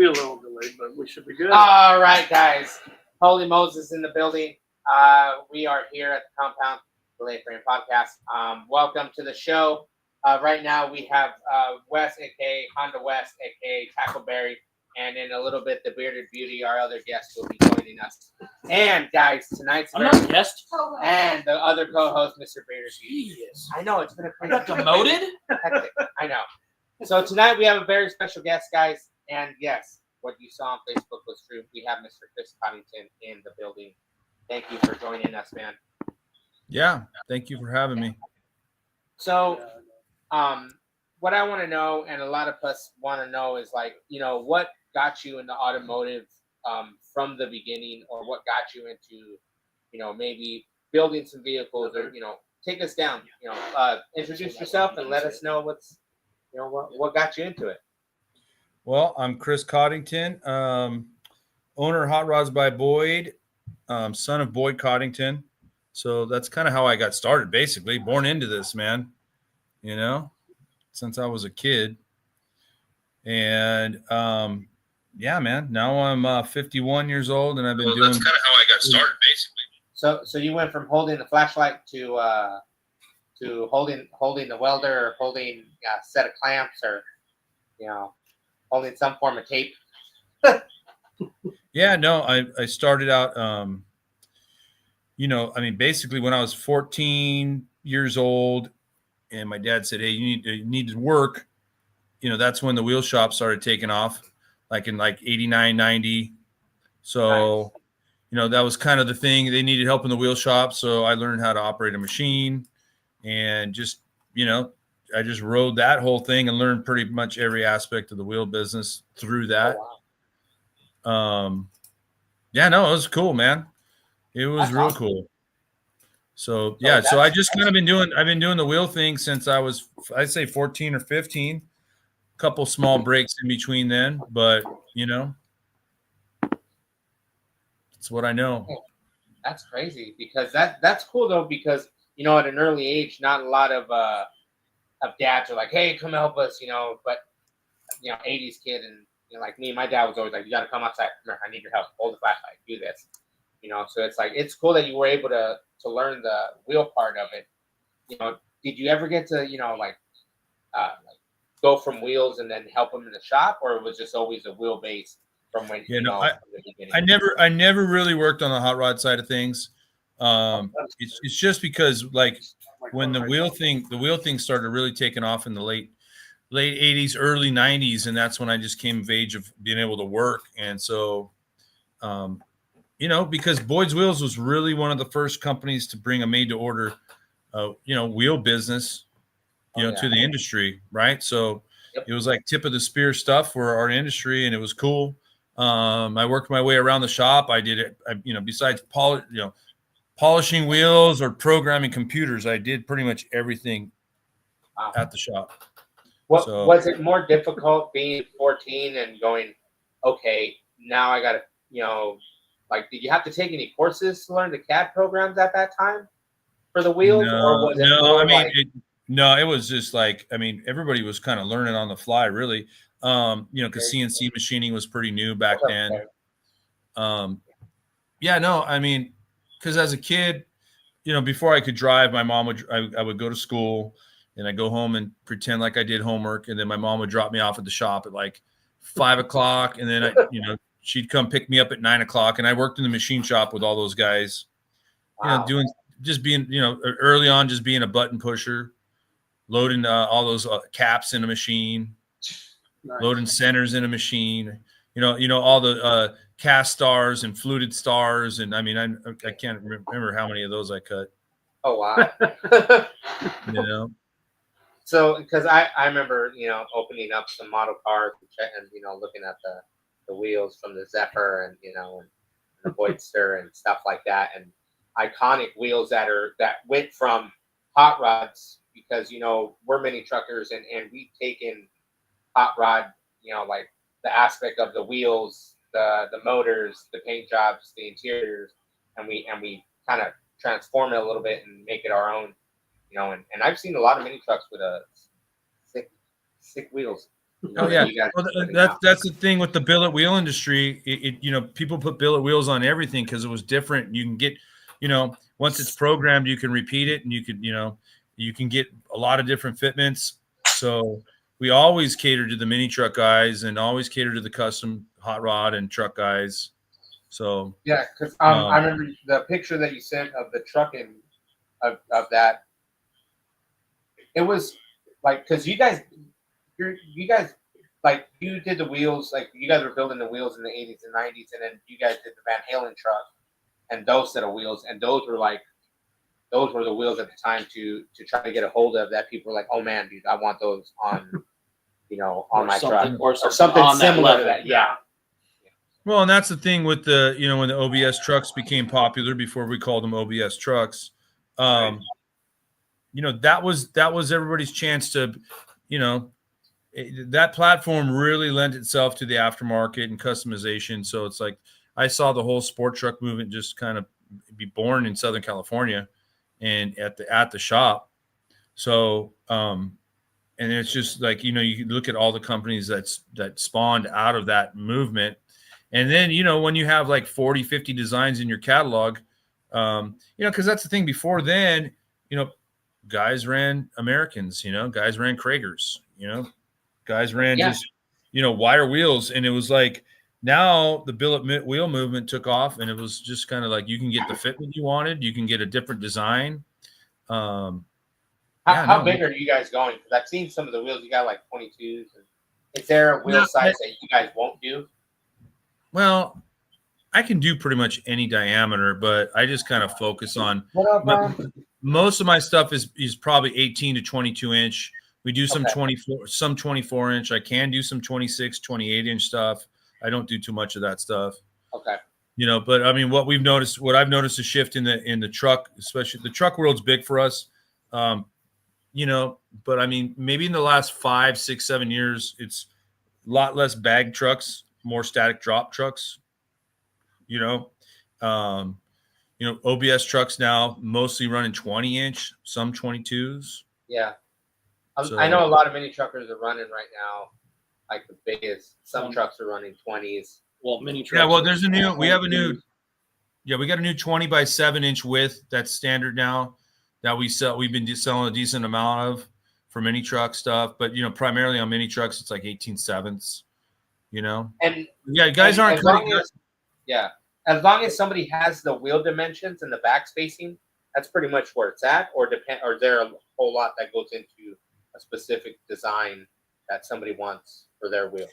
be a little delayed, but we should be good. All right, guys. Holy Moses in the building. We are here at the Compound Delay Frame Podcast. Welcome to the show. Right now we have Wes, aka Honda West, aka Tackleberry, and in a little bit the Bearded Beauty, our other guest, will be joining us. And guys, tonight's I'm not a guest. and the other co-host, Mr. Bearded Beauty. Jeez. I know it's been a I crazy. got demoted. Hectic. I know. So tonight we have a very special guest, guys, and yes, what you saw on Facebook was true. We have Mr. Chris Coddington in the building. Thank you for joining us, man. Yeah, thank you for having me. So, what I want to know, and a lot of us want to know, is like, what got you into automotive from the beginning, or what got you into, maybe building some vehicles, or take us down. Introduce yourself and let us know what's, what got you into it. Well, I'm Chris Coddington, owner of Hot Rods by Boyd, son of Boyd Coddington. So that's kind of how I got started, basically. Born into this, man, since I was a kid. And, yeah, man, now I'm 51 years old, and I've been doing. That's kind of how I got started, basically. So you went from holding the flashlight to holding the welder, or holding a set of clamps, or holding some form of tape. Yeah, no, I started out, basically when I was 14 years old, and my dad said, "Hey, you need to work." That's when the wheel shop started taking off, like in 89, 90. So, nice. That was kind of the thing. They needed help in the wheel shop, so I learned how to operate a machine, and just, I just rode that whole thing and learned pretty much every aspect of the wheel business through that. Oh, wow. Yeah, no, it was cool, man. It was real cool. So yeah, so I just kind of I've been doing the wheel thing since I was, I'd say 14 or 15. A couple small breaks in between then, but it's what I know. That's crazy, because that's cool though, because at an early age, not a lot of dads are like, "Hey, come help us," but 80s kid, and like me, my dad was always like, "You got to come outside. Come here, I need your help. Hold the flashlight. Do this." So it's like, it's cool that you were able to learn the wheel part of it. Did you ever get to go from wheels and then help them in the shop, or it was just always a wheel base from when from the beginning? I never really worked on the hot rod side of things. It's just because when the wheel thing started really taking off in the late 80s, early 90s, and that's when I just came of age of being able to work. And so because Boyd's Wheels was really one of the first companies to bring a made to order wheel business to the industry, right? So It was like tip of the spear stuff for our industry, and it was cool. I worked my way around the shop. I did it, besides polishing wheels or programming computers, I did pretty much everything at the shop. Was it more difficult being 14 and going, okay, now I got to, did you have to take any courses to learn the CAD programs at that time for the wheels? Or was it no, it was just everybody was kind of learning on the fly, really. Because CNC machining was pretty new back then. Because as a kid, before I could drive, my mom I would go to school, and I'd go home and pretend like I did homework, and then my mom would drop me off at the shop at 5 o'clock, and then she'd come pick me up at 9 o'clock, and I worked in the machine shop with all those guys, being early on, just being a button pusher, loading all those caps in a machine, nice. Loading centers in a machine, all the cast stars and fluted stars, and I can't remember how many of those I cut. Oh wow! So because I remember opening up some model cars and looking at the wheels from the Zephyr and and the Boydster and stuff like that, and iconic wheels that went from hot rods, because we're mini truckers, and we've taken hot rod, the aspect of the wheels, the motors, the paint jobs, the interiors, and we kind of transform it a little bit and make it our own, and I've seen a lot of mini trucks with sick wheels. Oh yeah, You guys well, are putting that's out. that's the thing with the billet wheel industry. People put billet wheels on everything because it was different. You can get, once it's programmed, you can repeat it, and you can get a lot of different fitments. So we always cater to the mini truck guys and always cater to the custom hot rod and truck guys. So Yeah, because I remember the picture that you sent of the trucking of that. It was like, because you guys like, you did the wheels, like you guys were building the wheels in the 80s and 90s, and then you guys did the Van Halen truck and those set of wheels, and those were the wheels at the time to try to get a hold of, that people were like, oh man, dude, I want those on on my truck or something on that similar to level. that. Yeah. well, and that's the thing with the when the OBS trucks became popular before we called them OBS trucks. Right. That was everybody's chance to, that platform really lent itself to the aftermarket and customization. So it's like I saw the whole sport truck movement just kind of be born in Southern California and at the shop. So and it's just like, you look at all the companies that spawned out of that movement. And then, when you have like 40, 50 designs in your catalog, because that's the thing. Before then, guys ran Americans, guys ran Kragers, guys ran just, wire wheels. And it was like, now the billet wheel movement took off, and it was just kind of like, you can get the fitment you wanted. You can get a different design. How big are you guys going? Because I've seen some of the wheels. You got like 22s. Is there a wheel size that you guys won't do? Well, I can do pretty much any diameter, but I just kind of focus on most of my stuff is probably 18 to 22 inch. We do some 24 inch. I can do some 26, 28 inch stuff. I don't do too much of that stuff. Okay. But I mean, what I've noticed a shift in the truck, especially the truck world's big for us. But I mean, maybe in the last 5, 6, 7 years, it's a lot less bag trucks, more static drop trucks. OBS trucks now mostly running 20 inch, some 22s. Yeah. I know a lot of mini truckers are running right now, like the biggest. Some trucks are running 20s. Well, mini trucks. Yeah, well, we got a new 20 by 7 inch width that's standard now that we sell. We've been selling a decent amount of for mini truck stuff, but primarily on mini trucks, it's like 18/7. And yeah, guys aren't cutting. As long as somebody has the wheel dimensions and the back spacing, that's pretty much where it's at. Or is there a whole lot that goes into a specific design that somebody wants for their wheel?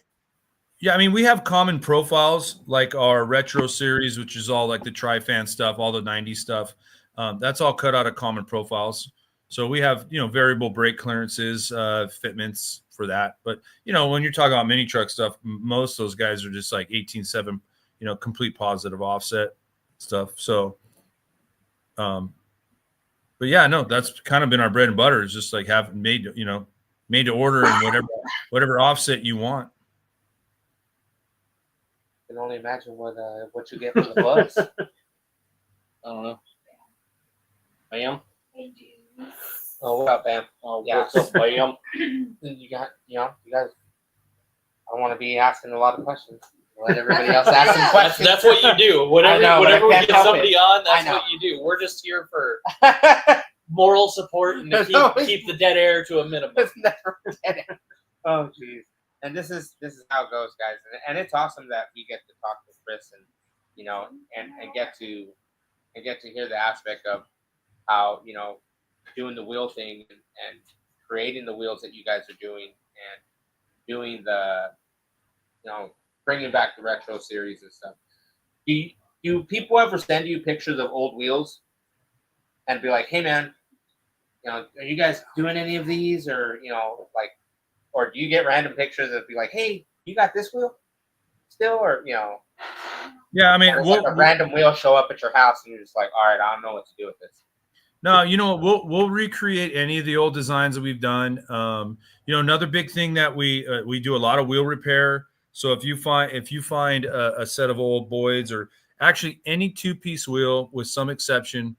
Yeah, I mean, we have common profiles like our retro series, which is all like the Tri-Fan stuff, all the 90s stuff. That's all cut out of common profiles. So we have, variable brake clearances, fitments for that. But, when you're talking about mini truck stuff, most of those guys are just like 18/7, complete positive offset stuff. So, but yeah, no, that's kind of been our bread and butter, is just like having made to order and whatever offset you want. I can only imagine what you get from the bus. I don't know. Bam. Hey, Juice. Oh, what up, Bam? Oh, Yeah. what's up, Bam? You guys. I don't want to be asking a lot of questions. Let everybody else ask some questions. That's what you do. Whenever we get somebody on, that's what you do. We're just here for moral support and to keep the dead air to a minimum. It's never dead air. Oh, jeez. And this is how it goes, guys. And it's awesome that we get to talk to Chris and and get to hear the aspect of how doing the wheel thing and creating the wheels that you guys are doing and doing the bringing back the retro series and stuff. Do people ever send you pictures of old wheels and be like, hey man, are you guys doing any of these, or or do you get random pictures that be like, hey, you got this wheel still, or Yeah, I mean, like a random wheel show up at your house and you're just like, all right, I don't know what to do with this. No, we'll recreate any of the old designs that we've done. Another big thing that we do a lot of wheel repair. So if you find a set of old Boyds, or actually any 2-piece wheel with some exception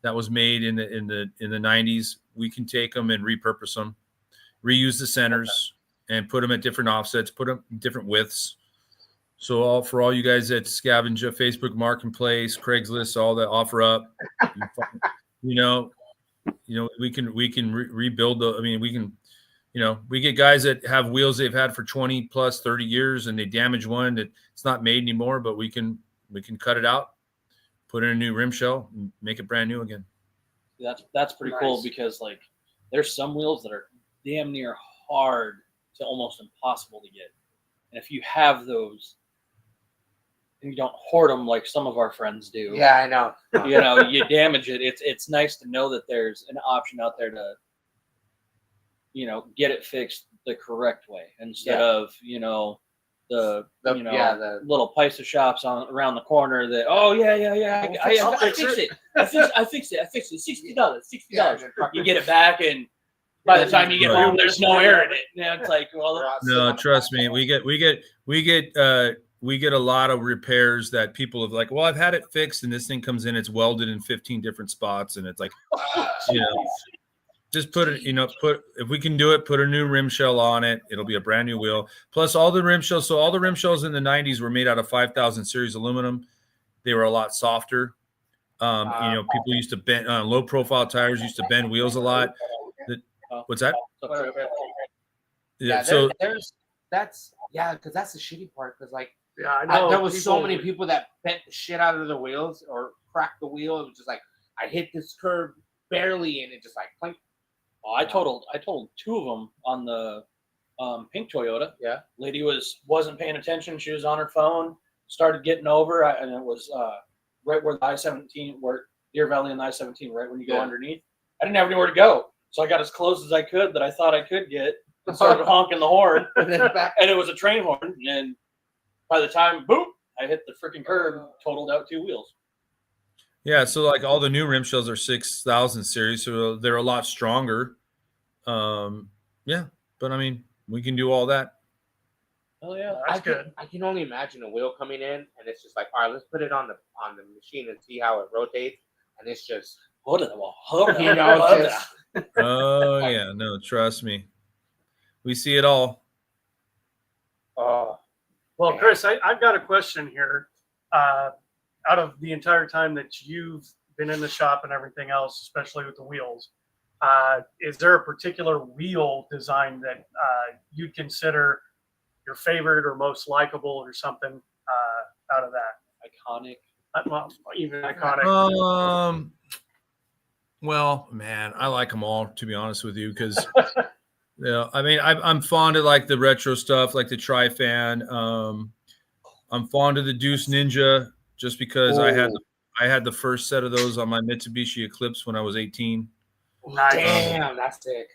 that was made in the 90s, we can take them and repurpose them, reuse the centers. and put them at different offsets, put them different widths. So for all you guys that scavenge Facebook Marketplace, Craigslist, all that offer up, we can rebuild the. I mean, we can, we get guys that have wheels they've had for 20 plus 30 years, and they damage one that it's not made anymore, but we can cut it out, put in a new rim shell, and make it brand new again. That's pretty cool, because like there's some wheels that are damn near hard to almost impossible to get, and if you have those and you don't hoard them like some of our friends do, Yeah, I know. You damage it. It's nice to know that there's an option out there to get it fixed the correct way, instead of the little Pisa shops around the corner that I fixed it $60. You get it back, and by the time you get home, there's no air in it. It's like, no, trust me, we get a lot of repairs that people have like, well, I've had it fixed, and this thing comes in, it's welded in 15 different spots, and it's like, just put it, if we can do it, put a new rim shell on it. It'll be a brand new wheel. Plus all the rim shells. So all the rim shells in the 90s were made out of 5000 series aluminum. They were a lot softer. People used to bend low profile tires used to bend wheels a lot. What's that? Yeah. So because that's the shitty part. Because I know there was so many people that bent the shit out of the wheels or cracked the wheel. It was just like, I hit this curve barely, and it just like clink. I totaled 2 of them on the pink Toyota. Yeah, lady wasn't paying attention. She was on her phone. Started getting over, and it was right where the I-17, where Deer Valley and the I-17, right when you go underneath. I didn't have anywhere to go, so I got as close as I could that I thought I could get, and started honking the horn, and it was a train horn. And by the time, boop, I hit the freaking curb, totaled out 2 wheels. Yeah, so like all the new rim shells are 6000 series, so they're a lot stronger. But I mean, we can do all that. Oh yeah, that's good. I can only imagine a wheel coming in, and it's just like, all right, let's put it on the machine and see how it rotates, and it's just, Oh yeah, no, trust me, we see it all. oh. Well, Chris, I've got a question here. Out of the entire time that you've been in the shop and everything else, especially with the wheels, is there a particular wheel design that you'd consider your favorite or most likable or something out of that? Iconic. Well, even iconic. Well, man, I like them all, to be honest with you, because I mean, I'm fond of like the retro stuff, like the Tri-Fan. I'm fond of the Deuce Ninja, just because I had the first set of those on my Mitsubishi Eclipse when I was 18. Nice. Damn, that's sick.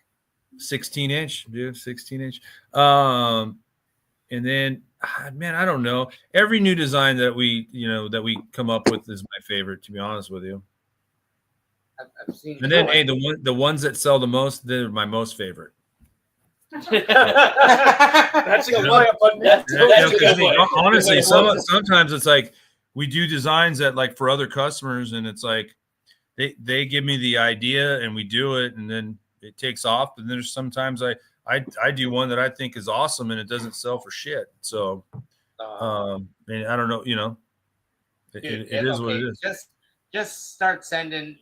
16-inch, dude, 16-inch. And then, man, I don't know. Every new design that we come up with is my favorite, to be honest with you. I've seen. And then, hey, the ones that sell the most, they're my most favorite. That's a good way of putting it. Honestly, sometimes it's like we do designs that like for other customers, and it's like they give me the idea and we do it, and then it takes off. And there's sometimes I do one that I think is awesome and it doesn't sell for shit. So and I don't know, it is what it is. Just start sending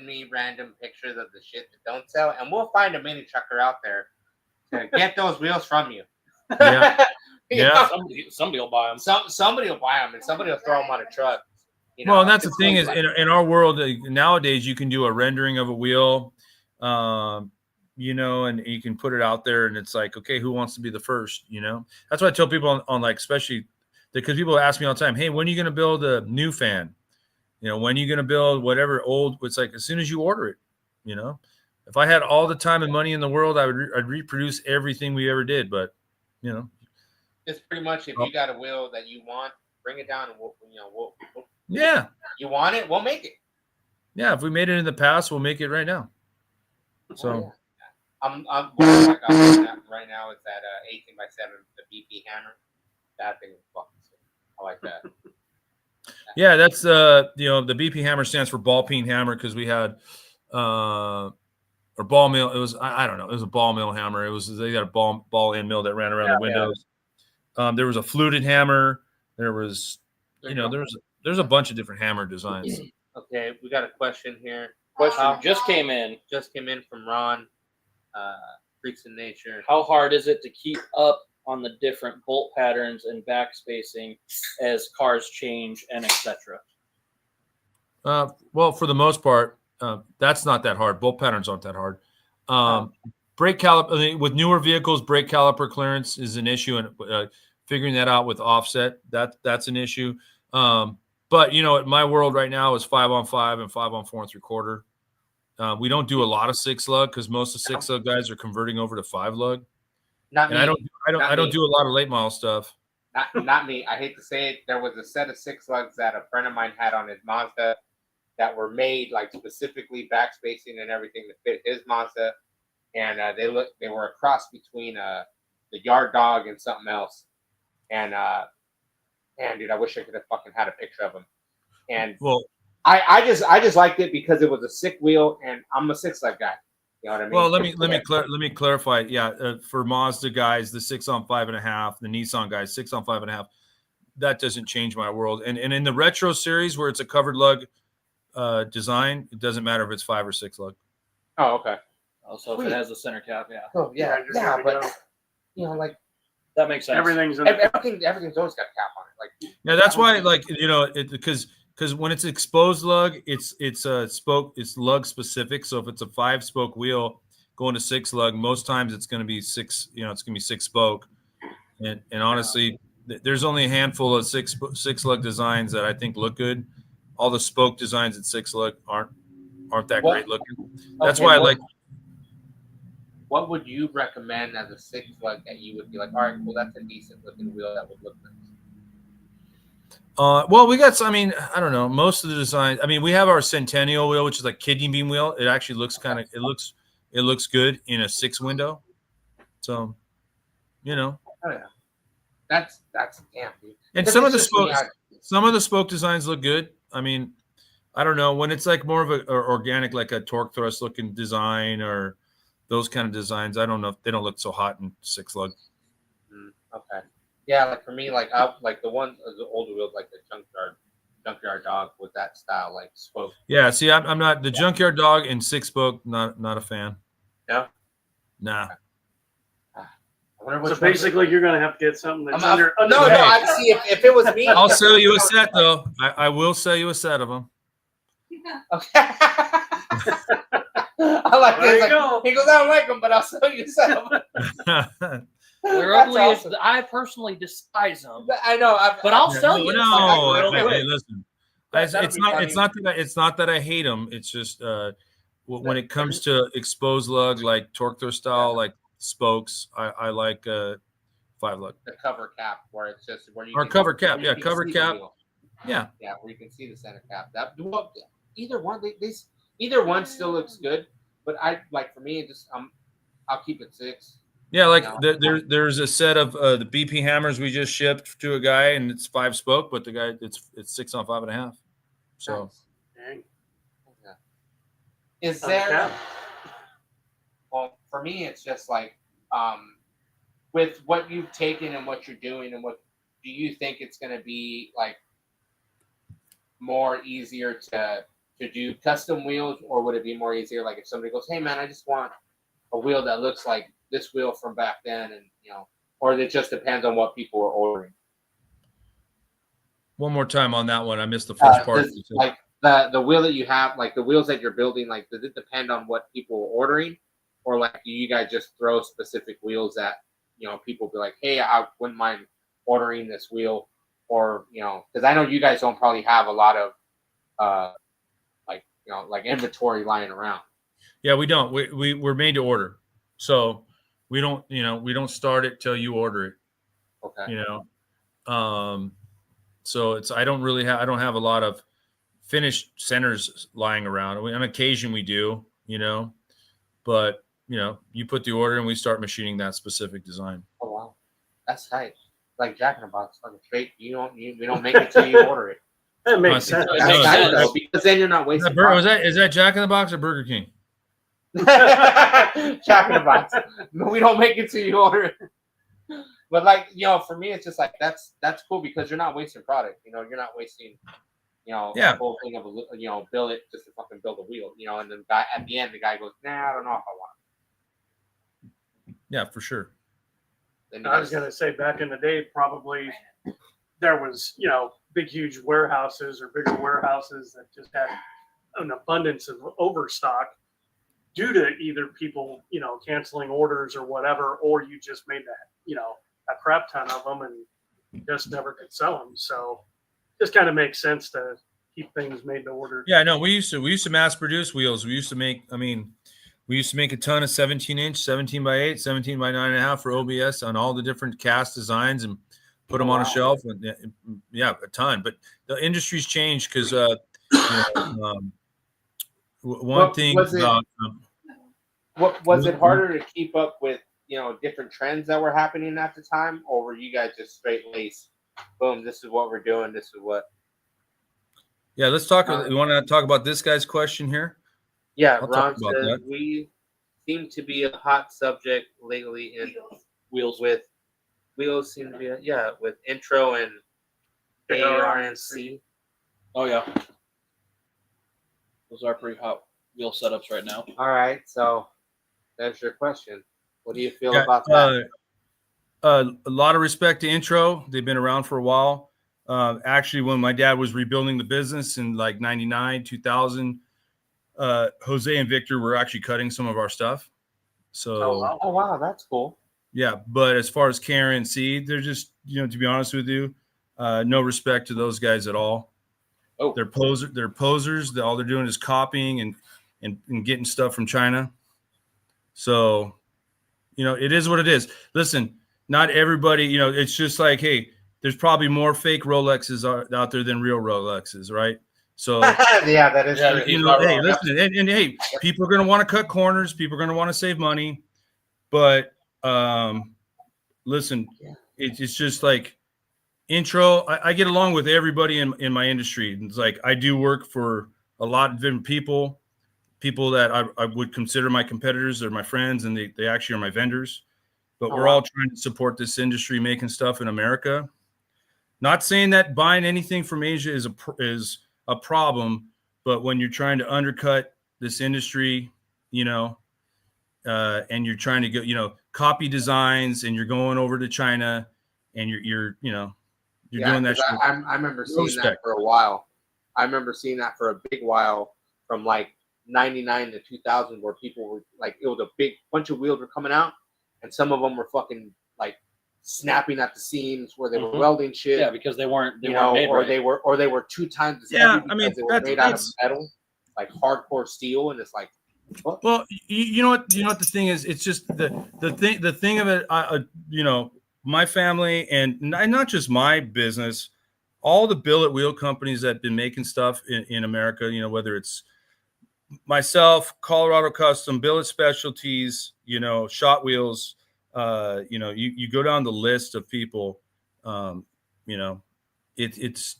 me random pictures of the shit that don't sell, and we'll find a mini trucker out there to get those wheels from you. Yeah. Yeah. Somebody will buy them. Somebody will buy them, and somebody will throw them on a truck. Well, and that's the thing is, in our world nowadays, you can do a rendering of a wheel, and you can put it out there, and it's like, okay, who wants to be the first? That's why I tell people on like, especially because people ask me all the time, hey, when are you going to build a new fan? When are you going to build whatever old? It's like as soon as you order it. If I had all the time and money in the world, I'd reproduce everything we ever did. But it's pretty much, if you got a wheel that you want, bring it down, and we'll yeah. You want it, we'll make it. Yeah, if we made it in the past, we'll make it right now. So I'm going back up right now. It's that 18x7, the BP hammer. That thing is fucking sick. I like that. Yeah, that's the BP hammer stands for ball peen hammer, because we had or ball mill. It was I don't know. It was a ball mill hammer. They got a ball end mill that ran around the windows. There was a fluted hammer. There was there's a bunch of different hammer designs. Okay, we got a question here. Question just came in. Just came in from Ron. Freaks in Nature. How hard is it to keep up on the different bolt patterns and backspacing as cars change and etc.? Well, for the most part, that's not that hard. Bolt patterns aren't that hard. Brake caliper with newer vehicles, brake caliper clearance is an issue, and figuring that out with offset that's an issue. But my world right now is 5-on-5 and 5-on-4 3/4. We don't do a lot of 6 lug because most of the 6 lug guys are converting over to 5 lug. Not me. I don't do a lot of late model stuff. Not me. I hate to say it. There was a set of 6 lugs that a friend of mine had on his Mazda that were made like specifically backspacing and everything to fit his Mazda, and they were a cross between the Yard Dog and something else. And man, dude, I wish I could have fucking had a picture of them. And I just liked it because it was a 6 wheel, and I'm a 6 lug guy. You know what I mean? Well, let me clarify. Yeah, for Mazda guys, the 6-on-5.5, the Nissan guys, 6-on-5.5. That doesn't change my world. And in the retro series where it's a covered lug design, it doesn't matter if it's 5 or 6 lug. Oh, okay. Also, if it has a center cap, Oh, yeah, but like that makes sense. Everything's everything's always got a cap on it. Like, yeah, that's why, because when it's exposed lug, it's lug specific. So if it's a 5-spoke wheel going to 6 lug, most times it's going to be 6. It's going to be 6 spoke. And honestly, there's only a handful of 6 lug designs that I think look good. All the spoke designs at 6 lug aren't that great looking. That's why I like. What would you recommend as a 6 lug that you would be like, all right, well, that's a decent looking wheel that would look nice? Well, we got. I don't know. Most of the designs. We have our Centennial wheel, which is like kidney beam wheel. It actually looks it looks good in a 6 window. So, Oh yeah, that's damn, dude. And some of the spoke designs look good. I don't know when it's like more of a organic, like a torque thrust looking design or those kind of designs. I don't know if they don't look so hot in 6 lug. Okay. Yeah, like for me, like I like the ones, the older wheels, like the junkyard dog with that style, like spoke. Yeah, see, I'm not the junkyard dog and 6 spoke. Not a fan. No. Nah. So basically, you're going to have to get something that's under. No. I see if it was me. I'll sell you a set though. I will sell you a set of them. Okay. I like this. He goes, I don't like them, but I'll sell you a set of them. They're ugly. Awesome. I personally despise them. I know, but I'll sell you. No, hey, listen. It's not that I hate them. It's just when it comes to exposed lug, like torque thrust style, like spokes, I like 5 lug. The cover cap, where it's just where you. Or cover cap, yeah, cover cap. Yeah. Yeah, where you can see the center cap. Either one, either one still looks good, but I like for me, I'll keep it 6. Yeah, like there's a set of the BP hammers we just shipped to a guy, and it's 5 spoke, but the guy it's 6-on-5.5. So, nice. Is there? Well, for me, it's just like with what you've taken and what you're doing, and what do you think it's going to be like more easier to do custom wheels, or would it be more easier like if somebody goes, hey man, I just want a wheel that looks like this wheel from back then, and or it just depends on what people are ordering? One more time on that one. I missed the first part. Like the wheel that you have, like the wheels that you're building, like does it depend on what people are ordering, or like do you guys just throw specific wheels that people be like, hey, I wouldn't mind ordering this wheel, or because I know you guys don't probably have a lot of like inventory lying around. Yeah, we don't. We're made to order, so we don't start it till you order it. Okay. So I don't have a lot of finished centers lying around. On occasion we do, but you put the order and we start machining that specific design. Oh wow, that's tight. Like Jack in the Box, fucking straight. We don't make it till you order it. That makes sense. That's tight, though, because then you're not wasting. Is that Jack in the Box or Burger King? Jack in the Box. No, we don't make it till you order it. But like, for me, it's just like that's cool because you're not wasting product. You're not wasting, Yeah. the whole thing of build it just to fucking build a wheel. And then at the end, the guy goes, nah, I don't know if I want Yeah, for sure. it. I was gonna say back in the day, probably there was big huge warehouses or bigger warehouses that just had an abundance of overstock due to either people canceling orders or whatever, or you just made that a crap ton of them and you just never could sell them. So just kind of makes sense to keep things made to order. Yeah, no, we used to mass produce wheels. We used to make a ton of 17-inch, 17 by 8, 17 by 9.5 for OBS on all the different cast designs and put them on a shelf. And yeah, a ton. But the industry's changed because one thing about was it harder to keep up with different trends that were happening at the time, or were you guys just straight laced? Boom, this is what we're doing. This is what. Yeah, let's talk. You want to talk about this guy's question here? Yeah, I'll Ron talk about says that. we seem to be a hot subject lately in wheels seem to be with intro and ARNC. Oh yeah, those are pretty hot wheel setups right now. All right, so that's your question. What do you feel about that? A lot of respect to Intro. They've been around for a while. Actually, when my dad was rebuilding the business in like 99, 2000, Jose and Victor were actually cutting some of our stuff. So, oh wow, that's cool. Yeah, but as far as KRNC, they're just, to be honest with you, no respect to those guys at all. Oh, They're posers. All they're doing is copying and getting stuff from China. So, it is what it is. Listen, not everybody, it's just like, hey, there's probably more fake Rolexes out there than real Rolexes, right? So yeah, that is true. Hey, listen, and hey, people are going to want to cut corners. People are going to want to save money, but listen, it's just like Intro. I get along with everybody in my industry. It's like I do work for a lot of different people that I would consider my competitors or my friends, and they actually are my vendors. But we're all trying to support this industry, making stuff in America. Not saying that buying anything from Asia is a problem, but when you're trying to undercut this industry, and you're trying to go, copy designs, and you're going over to China, and you're doing that. I remember seeing that for a while. I remember seeing that for a big while from like 99 to 2000, where people were like, it was a big bunch of wheels were coming out, and some of them were fucking like snapping at the seams where they were welding shit. Yeah, because they weren't made right. They were 2 times as heavy because they were made out of metal, like hardcore steel, and it's like, what? Well, you know what the thing is, it's just the thing of it. My family and not just my business, all the billet wheel companies that have been making stuff in America, whether it's myself, Colorado Custom, Billet Specialties, Shot Wheels, you go down the list of people, it's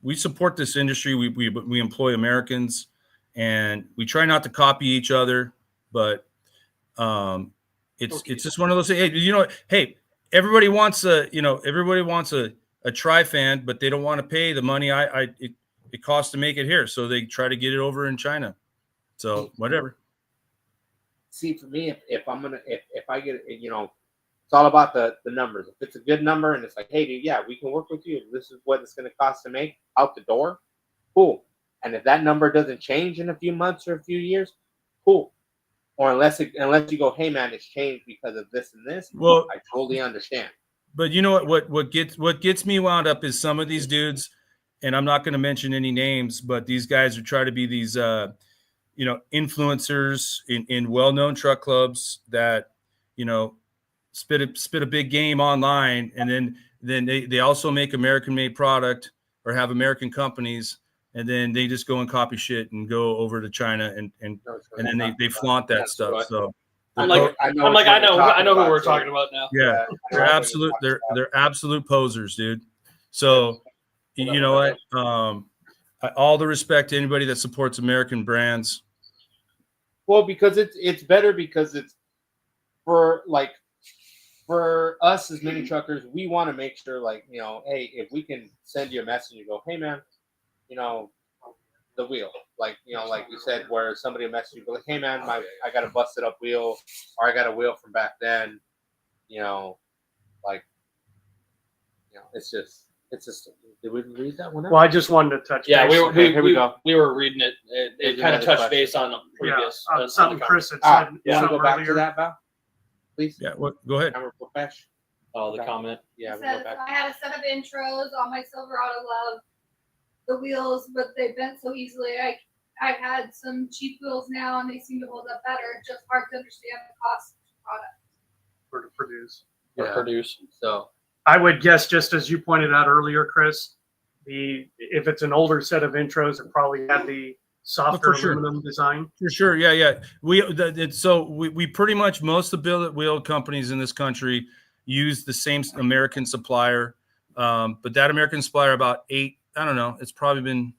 we support this industry. We employ Americans, and we try not to copy each other, but it's just one of those things. Hey, everybody wants a tri-fan, but they don't want to pay the money it costs to make it here, so they try to get it over in China. So whatever. See, for me, if I get it, it's all about the numbers. If it's a good number and it's like, hey, dude, yeah, we can work with you. This is what it's going to cost to make out the door. Cool. And if that number doesn't change in a few months or a few years, cool. Or unless you go, hey man, it's changed because of this and this. Well, I totally understand. But you know what gets me wound up is some of these dudes, and I'm not going to mention any names, but these guys are trying to be these influencers in well-known truck clubs that spit a big game online, and then they also make American-made product or have American companies, and then they just go and copy shit and go over to China and then they flaunt that stuff. So I know who we're talking about now. Yeah, they're absolute posers, dude. So you know what? All the respect to anybody that supports American brands. Well, because it's better because it's for us as mini truckers, we want to make sure, like, you know, hey, if we can send you a message, you go, hey man, you know, the wheel, like, you know, like you said, where somebody message you, go like, hey man, I got a busted up wheel, or I got a wheel from back then, you know, like, you know, it's just. Did we read that one out? Well, I just wanted to touch Yeah, base. we were Okay, here we go. we were reading it. It There's kind of another touched base on previous. Yeah, something Chris had Ah, said you want to something go back earlier. to that, Val? Please. Yeah. What? Go ahead. Remember Profesh? Oh, the Okay. comment. Yeah, It we go says, back. I had a set of intros on my Silverado Love. The wheels, but they bent so easily. I've had some cheap wheels now, and they seem to hold up better. Just hard to understand the cost of the product. For to produce. Or Yeah. produce. So I would guess, just as you pointed out earlier, Chris, if it's an older set of intros, it probably had the softer For sure. aluminum design. For sure, yeah. We pretty much, most of the billet wheel companies in this country use the same American supplier, but that American supplier about it's probably been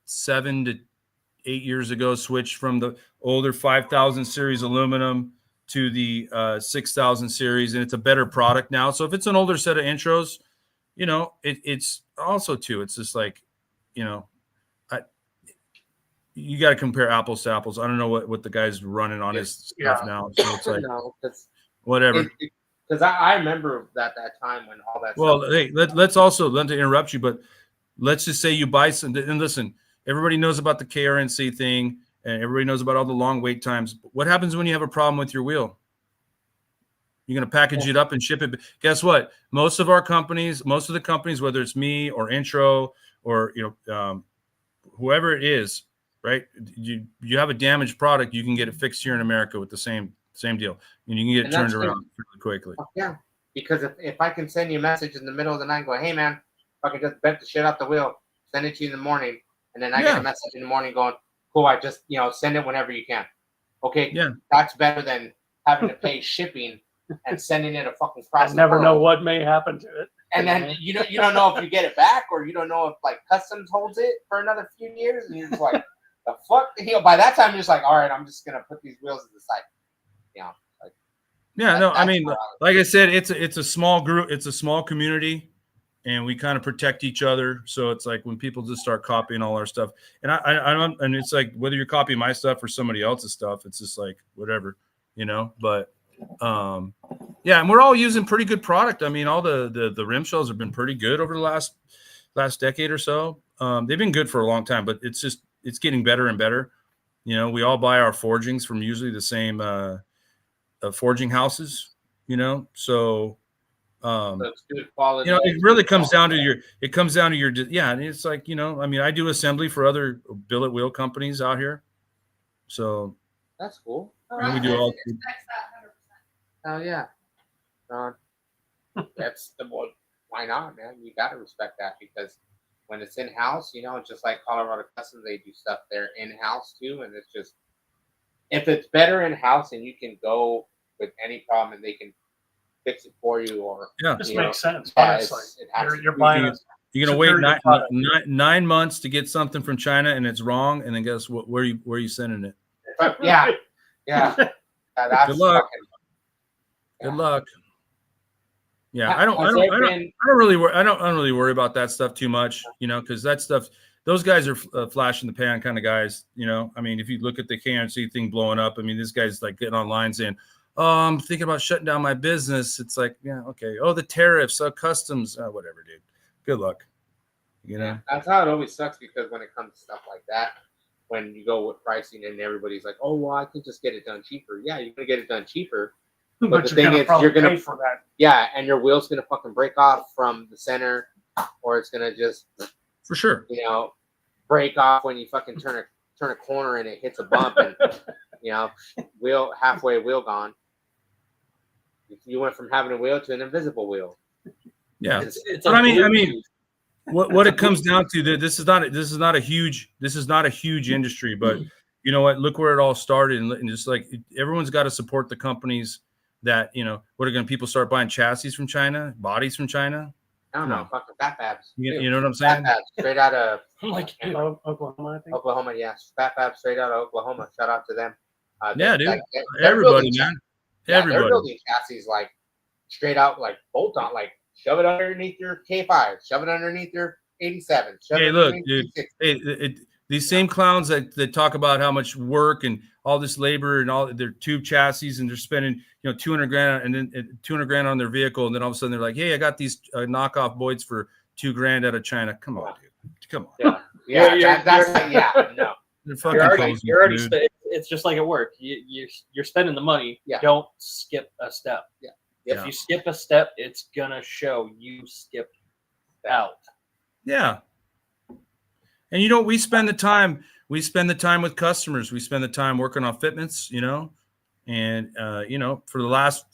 7 to 8 years ago, switched from the older 5,000 series aluminum to the 6,000 series, and it's a better product now. So if it's an older set of intros, you know, it's also too. It's just like, you know, you got to compare apples to apples. I don't know what the guy's running on his stuff now. So it's like, no, whatever. because I remember that time when all that. Well, stuff hey, let's also, not to interrupt you, but let's just say you buy some, and listen, everybody knows about the KRNC thing, and everybody knows about all the long wait times. What happens when you have a problem with your wheel? You're going to package it up and ship it. Guess what? Most of the companies, whether it's me or Intro or, you know, whoever it is, right? You have a damaged product, you can get it fixed here in America with the same deal, and you can get it turned around really quickly. Yeah, because if I can send you a message in the middle of the night and go, hey man, if I can just bent the shit off the wheel, send it to you in the morning, and then I get a message in the morning going, cool, I just, you know, send it whenever you can. Okay, Yeah, that's better than having to pay shipping and sending it a fucking cross. I never know what may happen to it. And then you don't know if you get it back, or you don't know if like customs holds it for another few years, and you're just like, the fuck. You know, by that time you're just like, all right, I'm just gonna put these wheels to the side. You know, like. yeah. No, I mean, where like I said, it's a small group, it's a small community, and we kind of protect each other. So it's like when people just start copying all our stuff, and I don't, and it's like whether you're copying my stuff or somebody else's stuff, it's just like whatever, you know. But yeah, and we're all using pretty good product. I mean, all the rim shells have been pretty good over the last decade or so. They've been good for a long time, but it's getting better and better. You know, we all buy our forgings from usually the same forging houses, you know. So it's good quality. you know, it really comes down to your yeah, and it's like, you know, I mean, I do assembly for other billet wheel companies out here. So That's cool. and we do all Expects that 100%. Oh yeah. That's the one. Why not, man? You got to respect that, because when it's in house, you know, just like Colorado Customs, they do stuff there in house too, and it's just, if it's better in house and you can go with any problem and they can fix it for you, or yeah. This you know, makes sense. yeah, Honestly, it has to you're be. buying a You're gonna wait superior product. 9 months to get something from China and it's wrong, and then guess what? Where are you sending it? Yeah, yeah. That's Good luck. fucking- Good luck. Yeah, Has there been- I don't really worry about that stuff too much, you know, because that stuff, those guys are flash in the pan kind of guys, you know. I mean, if you look at the KNC thing blowing up, I mean, this guy's like getting online saying, "Oh, I'm thinking about shutting down my business." It's like, yeah, okay. Oh, the tariffs, customs, whatever, dude. Good luck. You know. Yeah, that's how it always sucks, because when it comes to stuff like that, when you go with pricing and everybody's like, "Oh, well, I can just get it done cheaper." Yeah, you're gonna get it done cheaper. But the you're thing gonna is, probably you're gonna- pay for that. Yeah, and your wheel's gonna fucking break off from the center, or it's gonna just, For sure. you know, break off when you fucking turn a corner and it hits a bump, and you know, halfway wheel gone. You went from having a wheel to an invisible wheel. Yeah. It's But a I mean, Bluetooth. what it comes down to, this is not a huge industry, but you know what, look where it all started, and just like everyone's got to support the companies that, you know, people start buying chassis from China, bodies from China. I don't know, fucking Fat Fabs. You know what I'm Fat saying? Fabs, straight out of I'm like, dude, Oklahoma, I think. Oklahoma. Yes, Fat Fabs, straight out of Oklahoma. Shout out to them. Yeah, dude. They're Everybody, building man. they're Everybody. building chassis like straight out, like bolt on, like shove it underneath your K5, shove it underneath your 87. Shove Hey, it look, underneath dude. your 60. Hey, these same clowns that talk about how much work and all this labor and all their tube chassis, and they're spending 200 grand and then 200 grand on their vehicle, and then all of a sudden they're like, hey, I got these knockoff Boyds for $2,000 out of China. Come on, dude. Come on. yeah. Yeah, You're- no. They're fucking You're already, posers, you're already dude. it's just like at work. You're spending the money. Yeah. Don't skip a step. Yeah. If Yeah. you skip a step, it's gonna show you skipped out. Yeah. And we spend the time with customers. We spend the time working on fitments, and for the last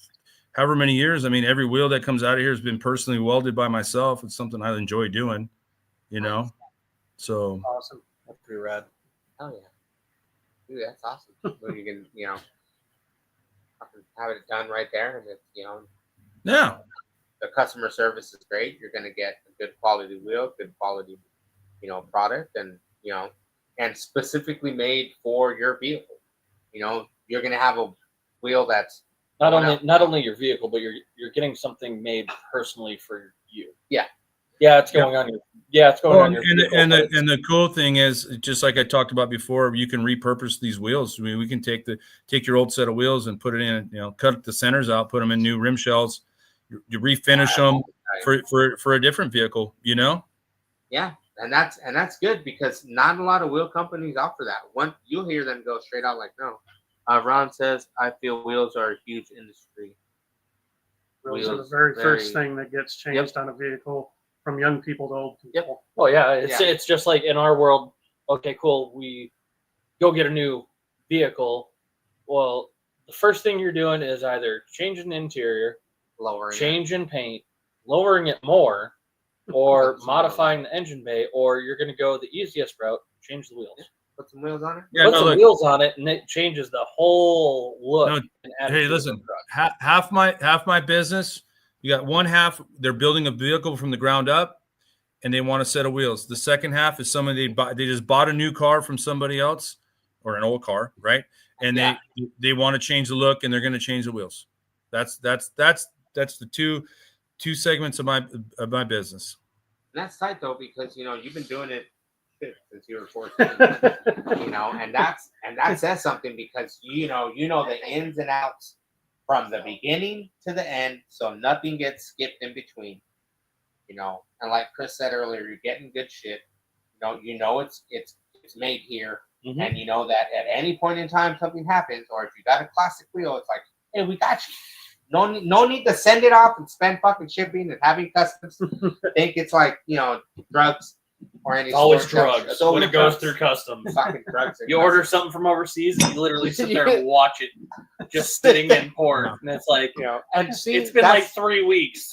however many years, I mean, every wheel that comes out of here has been personally welded by myself. It's something I enjoy doing, so Awesome. That's pretty rad. Oh yeah, dude, that's awesome. When you can, fucking have it done right there, and it's, yeah. the customer service is great. You're gonna get a good quality wheel, good quality, product, and and specifically made for your vehicle. You're gonna have a wheel that's Not going only out. not only your vehicle, but you're getting something made personally for you. Yeah. Yeah, it's going on your. Yeah, it's going Well, on your. and vehicle, and but the it's- and the cool thing is, just like I talked about before, you can repurpose these wheels. I mean, we can take your old set of wheels and put it in, cut the centers out, put them in new rim shells, you refinish them for a different vehicle. Yeah, and that's good, because not a lot of wheel companies offer that. One, you'll hear them go straight out like, no. Ron says, I feel wheels are a huge industry. Those are the Wheels, very first very- thing that gets changed on a vehicle from young people to old people. Oh yeah, it's Yeah. it's just like in our world. Okay, cool. We go get a new vehicle. Well, the first thing you're doing is either changing the interior, Lowering it. changing paint, lowering it more, or Put some modifying the engine bay, or you're going to go the easiest route, change the wheels. Put some wheels on it. Yeah, Put no, some look, wheels on it, and it changes the whole look. No, and attitude hey, of the listen, truck. half my business, you got one half, they're building a vehicle from the ground up, and they want a set of wheels. The second half is somebody they just bought a new car from somebody else, or an old car, right? And Yeah. they want to change the look, and they're going to change the wheels. That's the two segments of my business. And that's tight though, because you've been doing it since you were 14. And that says something, because you know the ins and outs from the beginning to the end, so nothing gets skipped in between. And like Chris said earlier, you're getting good shit. It's made here, Mhm. and you know that at any point in time something happens, or if you got a classic wheel, it's like, hey, we got you. No need to send it off and spend fucking shipping and having customs think it's like drugs or any. It's always sort of- drugs It's always when it goes drugs. through customs. Fucking drugs. and You order customs. something from overseas, and you literally sit there and watch it just sitting in port, and it's like and see, it's been like that's- 3 weeks.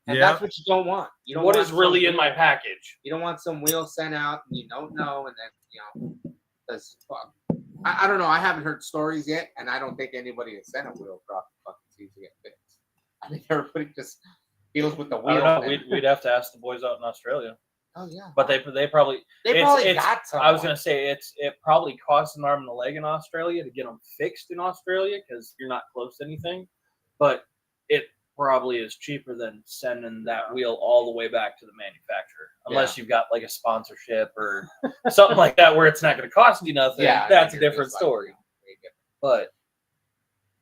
and Yeah. that's what you don't want. You don't What want is really some in my wheel- package? You don't want some wheel sent out and you don't know, and then because I don't know. I haven't heard stories yet, and I don't think anybody has sent a wheel across the fucking seas to get fixed. I think everybody just deals with the I wheel. don't know. and- We'd have to ask the boys out in Australia, oh yeah, but they probably. they it's- probably it's- got some. I was gonna say it probably costs an arm and a leg in Australia to get them fixed in Australia because you're not close to anything, but it probably is cheaper than sending that wheel all the way back to the manufacturer, unless you've got like a sponsorship or something like that where it's not going to cost you nothing. Yeah, That's a you're different just like, story. very But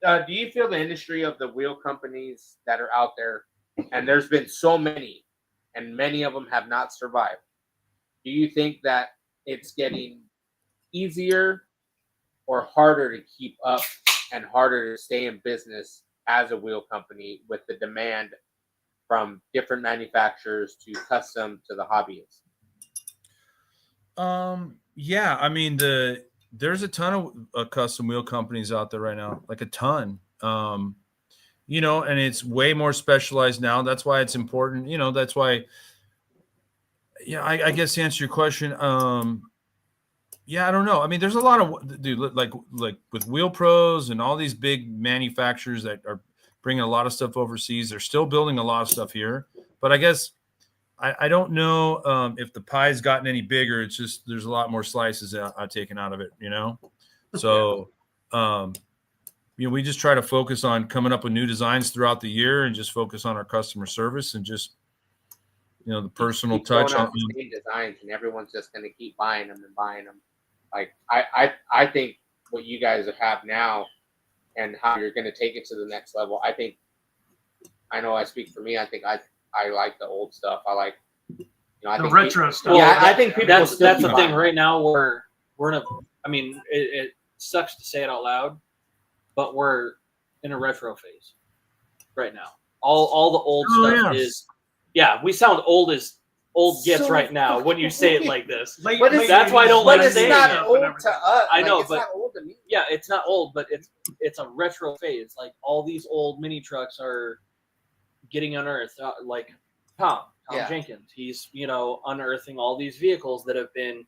different. Do you feel the industry of the wheel companies that are out there, and there's been so many, and many of them have not survived? Do you think that it's getting easier or harder to keep up and harder to stay in business as a wheel company with the demand from different manufacturers to custom to the hobbyists? Yeah, I mean there's a ton of custom wheel companies out there right now, like a ton. And it's way more specialized now. That's why it's important. That's why. Yeah, I guess to answer your question, yeah, I don't know. I mean, there's a lot of like with Wheel Pros and all these big manufacturers that are bringing a lot of stuff overseas. They're still building a lot of stuff here, but I guess I don't know if the pie's gotten any bigger. It's just there's a lot more slices I've taken out of it, you know. So, we just try to focus on coming up with new designs throughout the year and just focus on our customer service and just the personal Keep touch throwing on. out the same designs, and everyone's just going to keep buying them and buying them. Like I think what you guys have now and how you're going to take it to the next level. I know I speak for me. I think I like the old stuff. I like I The think retro stuff. Yeah, I think people That's still the keep thing. buying. Right now, we're in a. I mean, it sucks to say it out loud, but we're in a retro phase right now. All the old stuff is. Yeah, we sound old as old gets So right now when you say it like this. Late- But late that's why I 80s, don't But like it's saying not it. old to us. I know, it's but- not old to me. Yeah, it's not old, but it's a retro phase. Like all these old mini trucks are getting unearthed. Like Tom Yeah. Jenkins, he's unearthing all these vehicles that have been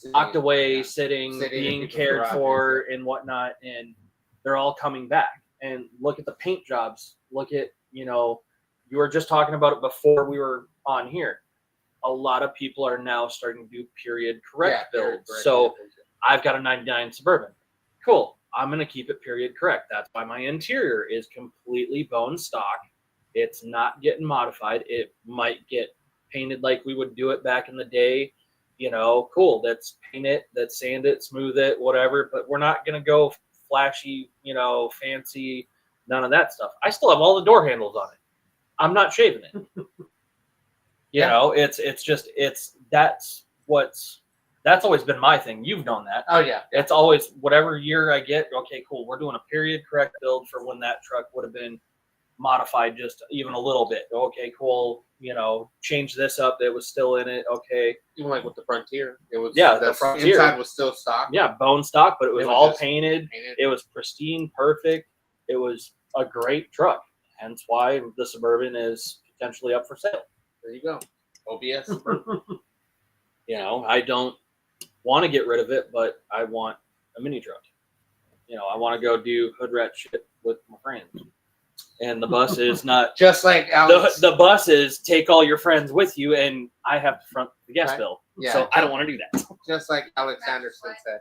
locked away, Yeah. sitting Sitting in being people's cared garages, for, and whatnot, and they're all coming back. And look at the paint jobs. Look at you were just talking about it before we were on here. A lot of people are now starting to do period correct builds. So I've got a 99 Suburban. Cool. I'm going to keep it period correct. That's why my interior is completely bone stock. It's not getting modified. It might get painted like we would do it back in the day. Cool. Let's paint it, let's sand it, smooth it, whatever. But we're not going to go flashy, fancy, none of that stuff. I still have all the door handles on it. I'm not shaving it. That's always been my thing. You've known that. Oh yeah. It's always whatever year I get. Okay, cool. We're doing a period correct build for when that truck would have been modified just even a little bit. Okay, cool. Change this up. It was still in it. Okay. Even like with the Frontier, it was The Frontier. inside was still stock. Yeah, bone stock, but it was It was all just painted. Painted. It was pristine, perfect. It was a great truck. Hence why the Suburban is potentially up for sale. There you go. OBS. I don't want to get rid of it, but I want a mini truck. I want to go do hood rat shit with my friends. And the bus is not Just like Alex. the bus is take all your friends with you, and I have to front the gas Right. bill. Yeah. So I don't want to do that. Just like Alex Anderson said.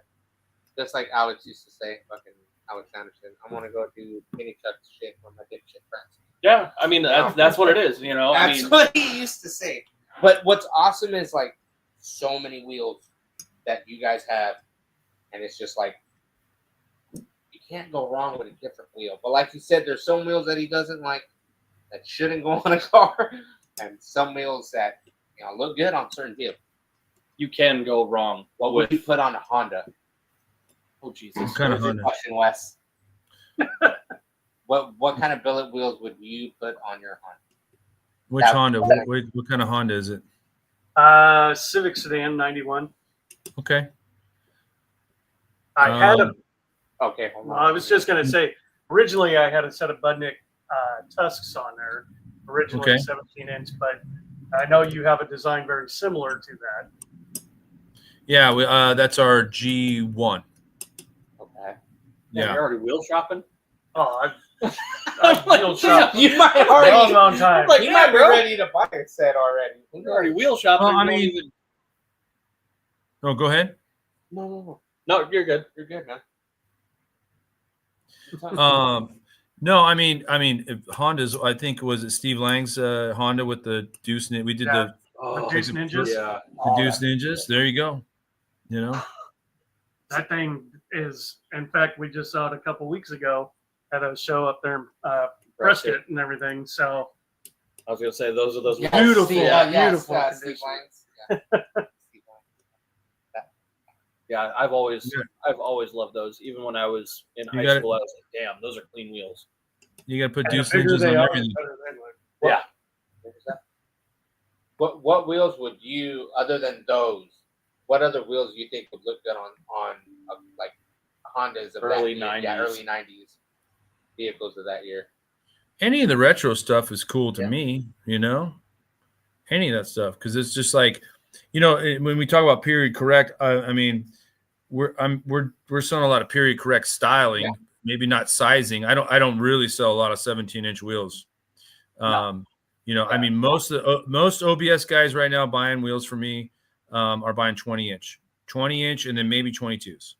Just like Alex used to say, fucking Alex Anderson. I want to go do mini truck shit with my dipshit friends. Yeah, I mean that's what it is. That's what he used to say. But what's awesome is like so many wheels that you guys have, and it's just like you can't go wrong with a different wheel. But like you said, there's some wheels that he doesn't like that shouldn't go on a car, and some wheels that look good on certain vehicles. You can go wrong. What would you put on a Honda? Oh Jesus! What kind of Here's Honda? your question, Wes. What kind of billet wheels would you put on your Honda? Which That- Honda? What kind of Honda is it? Civic Sedan 91. Okay. I had a. Okay, hold on. Well, I was just gonna say. Originally, I had a set of Budnick Tusks on there. Originally Okay. 17-inch, but I know you have a design very similar to that. Yeah, that's our G1. Okay. Yeah, Yeah. you're already wheel shopping. Oh, I've wheel shopped You might a already. long time. Like, You yeah, might be bro. ready to buy a set already. You're already wheel shopping. Well, I You don't mean- even- Oh, go ahead. No. no, you're good. You're good, man. No, I mean, if Honda's. I think was it Steve Lang's Honda with the Deuce. We did Yeah. Oh, Deuce Ninjas. yeah. the Deuce Ninjas. There you go. That thing is, in fact, we just saw it a couple weeks ago at a show up there in Prescott and everything. So I was gonna say those are those. Yes, Beautiful, Steve- beautiful Steve condition. Langs. Yeah. Steve Langs. Yeah, I've always loved those. Even when I was in You high got it. school, I was like, damn, those are clean wheels. You got to put and the Deuce bigger Ninjas they on are, everything. the better they look. Yeah. What was that? What wheels would you, other than those, what other wheels do you think would look good on like Hondas of Early that year? Yeah, 90s. early 90s vehicles of that year. Any of the retro stuff is cool to Yeah. me. Any of that stuff because it's just like, when we talk about period correct. I mean, we're selling a lot of period correct styling. Yeah. Maybe not sizing. I don't really sell a lot of 17-inch wheels. No. I mean, most OBS guys right now buying wheels for me are buying 20-inch, and then maybe 22s.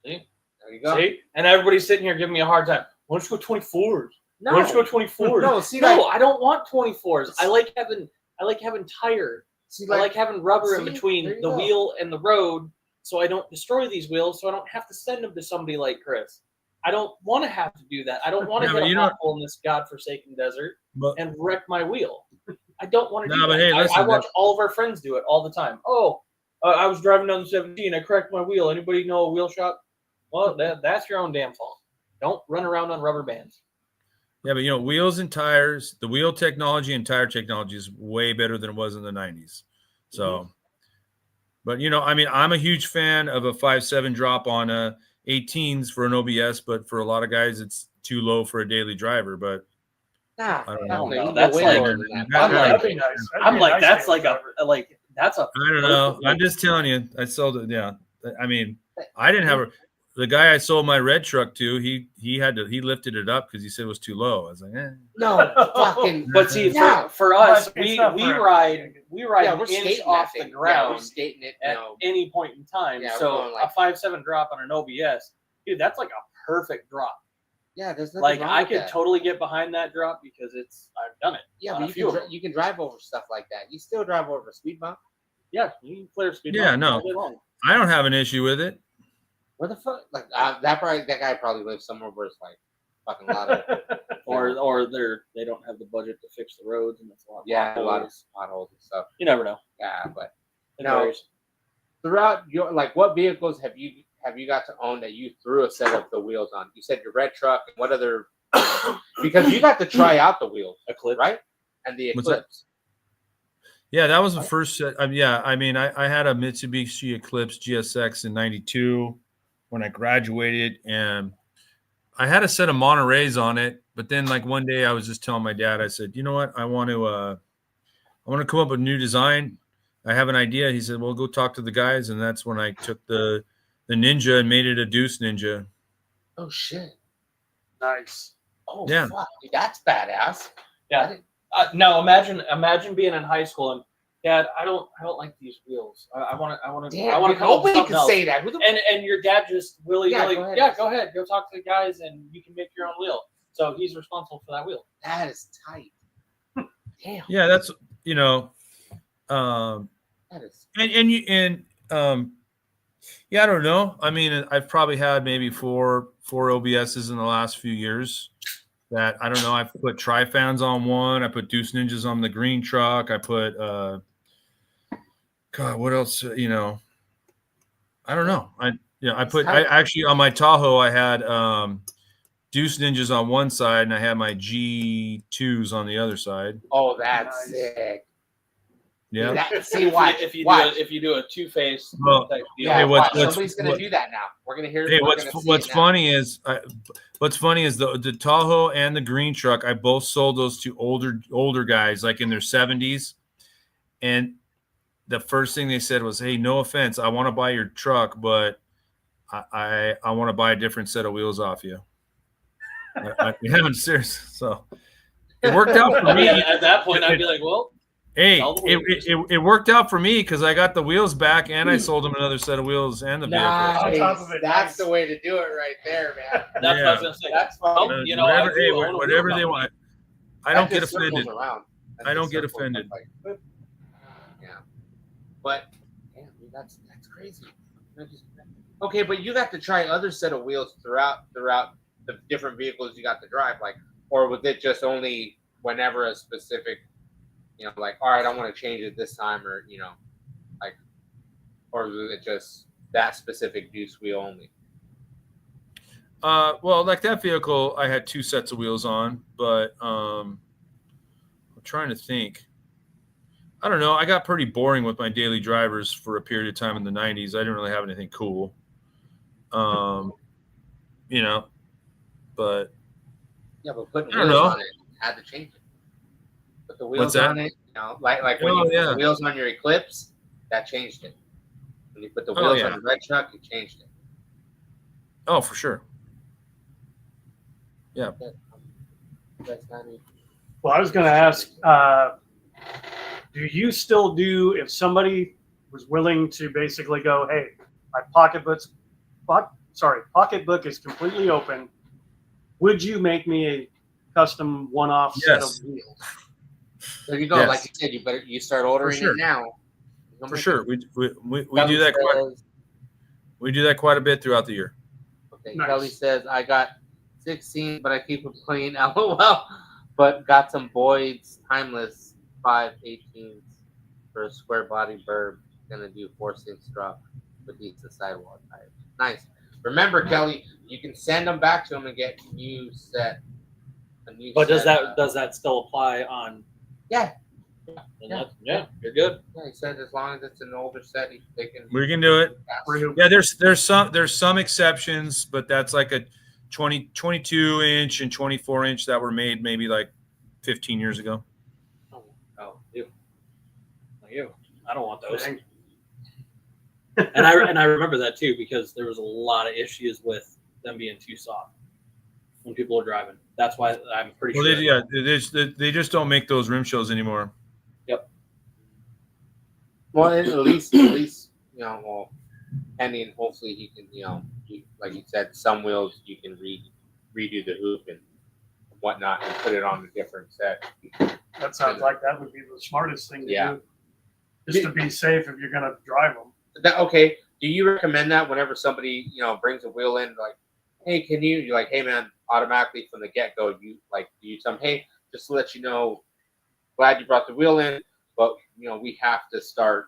See? There you go. See? And everybody's sitting here giving me a hard time. Why don't you go 24s? No. Why don't you go 24s? No, see, No, like, I don't want 24s. I like having tire. see, I like having rubber in see, between there you the go. wheel and the road, so I don't destroy these wheels, so I don't have to send them to somebody like Chris. I don't want to have to do that. I don't want to Yeah, but hit you a don't- pothole in this godforsaken desert But and wreck my wheel. I don't want to No, do but that. hey, I listen, watch all of our friends do it all the time. Oh, I was driving down the 17. I cracked my wheel. Anybody know a wheel shop? Well, that's your own damn fault. Don't run around on rubber bands. yeah, but wheels and tires, the wheel technology and tire technology is way better than it was in the 90s. So, but I mean, I'm a huge fan of a 5.7 drop on 18s for an OBS, but for a lot of guys, it's too low for a daily driver. But Nah, I don't hell know. no, you That's go way like- lower than that. That's That'd be nice. That'd I'm be a like, nice that's daily like driver. that's a. I don't know. perfect I'm wheel. just telling you. I sold it. Yeah. I mean, I didn't have the guy I sold my red truck to. He lifted it up because he said it was too low. I was like, No, fucking. But see, Yeah, for us, but it's we not for ride yeah, an we're inch skating off that the thing. Yeah, ground we're skating it. at any point in time. Yeah, we're So going like- a 5.7 drop on an OBS, dude, that's like a perfect drop. Yeah, there's nothing Like wrong I with could that. totally get behind that drop because I've done it. Yeah, on a but few of them. you can drive over stuff like that. You still drive over a speed bump. Yeah, you can clear speed. Yeah, bumps no. all day long. I don't have an issue with it. Where the fuck? Like that guy probably lives somewhere where it's like fucking lot of Or they don't have the budget to fix the roads and it's a lot. a lot of potholes. potholes and stuff. You never know. Yeah, but It No. varies. throughout your what vehicles have you got to own that you threw a set of the wheels on? You said your red truck. And what other? Because you got to try out the wheels, Eclipse. right? And the What's that? Eclipse. Yeah, that was the first set. Yeah, I mean, I had a Mitsubishi Eclipse GSX in '92 when I graduated, and I had a set of Monterey's on it. But then, like one day, I was just telling my dad, I said, "You know what? I want to come up with a new design. I have an idea." He said, "Well, go talk to the guys," and that's when I took the Ninja and made it a Deuce Ninja. Oh shit! Nice. Oh Yeah. fuck, dude, that's badass. Yeah. No, imagine being in high school and Dad, I don't like these wheels. I want to Damn, I want dude, to come up with nobody something can else. say that. Who the And your dad just willy Yeah, nilly, go ahead. yeah, go ahead, go talk to the guys, and you can make your own wheel. So he's responsible for that wheel. that is tight. Damn, Yeah, that's that is. yeah, I don't know. I mean, I've probably had maybe four OBSs in the last few years. That I don't know. I put Tri-Fans on one. I put Deuce Ninjas on the green truck. I put God, what else? I don't know. I actually on my Tahoe I had Deuce Ninjas on one side and I had my G2s on the other side. Oh, that's Nice. sick. Yeah. That, see, watch. If you watch. do a two-face Well, type deal. Yeah, Hey, watch. what's- Somebody's gonna do that now. We're gonna hear. Hey, we're what's gonna see what's it now. funny is the Tahoe and the green truck. I both sold those to older guys, like in their 70s, and the first thing they said was, "Hey, no offense, I want to buy your truck, but I want to buy a different set of wheels off you." We haven't serious, so it worked out for I mean, me. at that point, I'd be like, well, Hey, Sell the wheels. it worked out for me because I got the wheels back and I sold them another set of wheels and the vehicle. On top Nice. of it, That's nice. the way to do it right there, man. that's what I Yeah. was gonna say. That's fun. Oh, you know, I whatever, do hey, own a wheel whatever they company. want. I That don't get just circles offended. around. That I don't just get circles offended. like, boop. Yeah, but damn, dude, that's crazy. Okay, but you got to try other set of wheels throughout the different vehicles you got to drive, like, or was it just only whenever a specific, like, all right, I want to change it this time, or like, or was it just that specific Deuce wheel only? Well, like that vehicle, I had two sets of wheels on, but I'm trying to think. I don't know. I got pretty boring with my daily drivers for a period of time in the 90s. I didn't really have anything cool. But Yeah, but putting I don't wheels know. on it had to change it. Put the wheels What's that? on it, like when Oh, you put yeah. the wheels on your Eclipse, that changed it. When you put the Oh, wheels yeah. on the red truck, it changed it. oh, for sure. You guys got any Well, I was going to ask, do you still do, if somebody was willing to basically go, hey, my pocketbook is completely open. Would you make me a custom one-off set of Yes. wheels? There you go. Yes. Like you said, you better start ordering sure. it now. For sure. We Kelly do that says, we do that quite a bit throughout the year. okay, Nice. Kelly says, I got 16, but I keep them clean. LOL. But got some Boyd's Timeless 5/18s for a square body burb. Gonna do 4/6 drop with each the sidewall tires. Nice. Remember, Kelly, you can send them back to them and get a new set. But does that still apply on? Yeah. Yeah, you're good. Yeah, he said as long as it's an older set, they can. We can do it. Real- Yeah, there's some exceptions, but that's like a 22 inch and 24 inch that were made maybe like 15 years ago. Oh, you. I don't want those. Dang. And I remember that too because there was a lot of issues with them being too soft when people are driving. That's why I'm pretty Well, sure. they just don't make those rim shows anymore. Well, at least, well, pending, hopefully he can, like you said, some wheels you can redo the hoop and whatnot and put it on a different set. That sounds like that would be the smartest thing to Yeah. do. Just to be safe if you're going to drive them. Okay, do you recommend that whenever somebody, brings a wheel in, like, hey, you're like, hey, man, automatically from the get-go, do you tell them, hey, just to let you know, glad you brought the wheel in, but, we have to start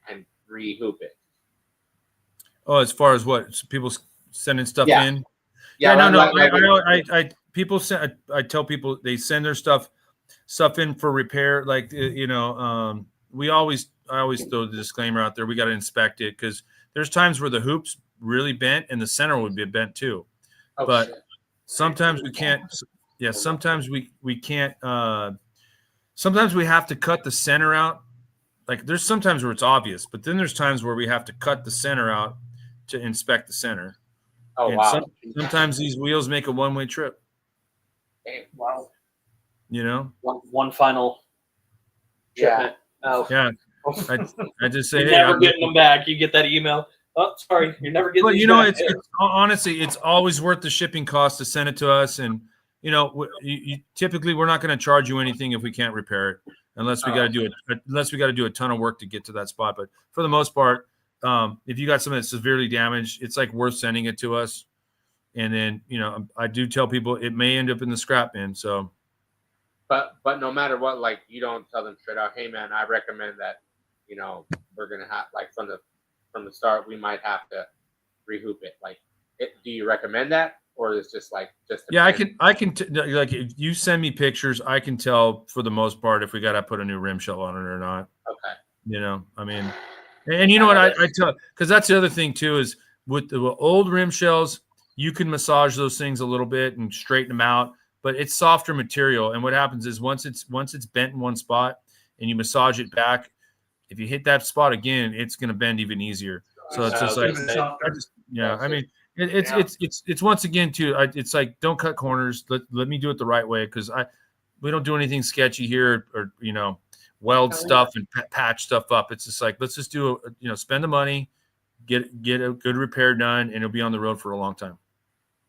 and re-hoop it. Oh, as far as what? So people sending stuff Yeah. in? Yeah, no. like, I tell people they send their stuff in for repair. Like, I always throw the disclaimer out there. We got to inspect it because there's times where the hoop's really bent and the center would be bent too. oh, but shit. sometimes we can't. Yeah, sometimes we can't. Sometimes we have to cut the center out. Like there's sometimes where it's obvious, but then there's times where we have to cut the center out to inspect the center. Oh, And wow. sometimes these wheels make a one-way trip. Wow. One final Yeah. shipment out. Yeah. I just say, You're hey, never I'm getting them back. You get that email. Oh, sorry, you're never getting. But these back. it's honestly, it's always worth the shipping cost to send it to us. And typically we're not going to charge you anything if we can't repair it, unless we got to do it. Unless we got to do a ton of work to get to that spot. But for the most part, if you got something that's severely damaged, it's like worth sending it to us. And then I do tell people it may end up in the scrap bin. So, but no matter what, like you don't tell them straight out, hey man, I recommend that, we're gonna have like from the start we might have to rehoop it. Like, do you recommend that, or is just yeah, I can like if you send me pictures, I can tell for the most part if we got to put a new rim shell on it or not. Okay. I mean, and you know what I tell, because that's the other thing too is with the old rim shells, you can massage those things a little bit and straighten them out, but it's softer material. And what happens is once it's bent in one spot and you massage it back, if you hit that spot again, it's going to bend even easier. So it's just like, I mean, it's once again too. It's like don't cut corners. Let me do it the right way because we don't do anything sketchy here or weld stuff and patch stuff up. It's just like let's just do spend the money, get a good repair done, and it'll be on the road for a long time.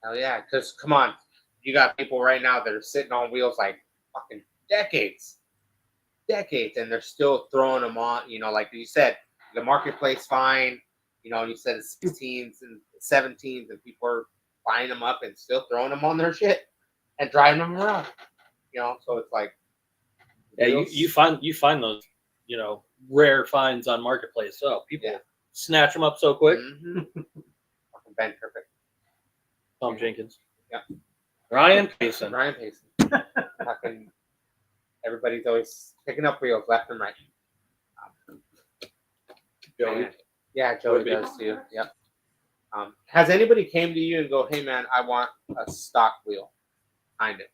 Hell yeah, because come on, you got people right now that are sitting on wheels like fucking decades, and they're still throwing them on. Like you said, the marketplace fine. You said it's 16s and 17s, and people are buying them up and still throwing them on their shit and driving them around. So it's like, yeah, you find those rare finds on marketplace. So people snatch them up so quick. Mm-hmm. Fucking Ben Perfect. Tom Jenkins. Yeah. Ryan Payson. Fucking everybody's always picking up wheels left and right. Joey. Yeah, Joey does too. Yep. Has anybody came to you and go, hey man, I want a stock wheel? Kind of.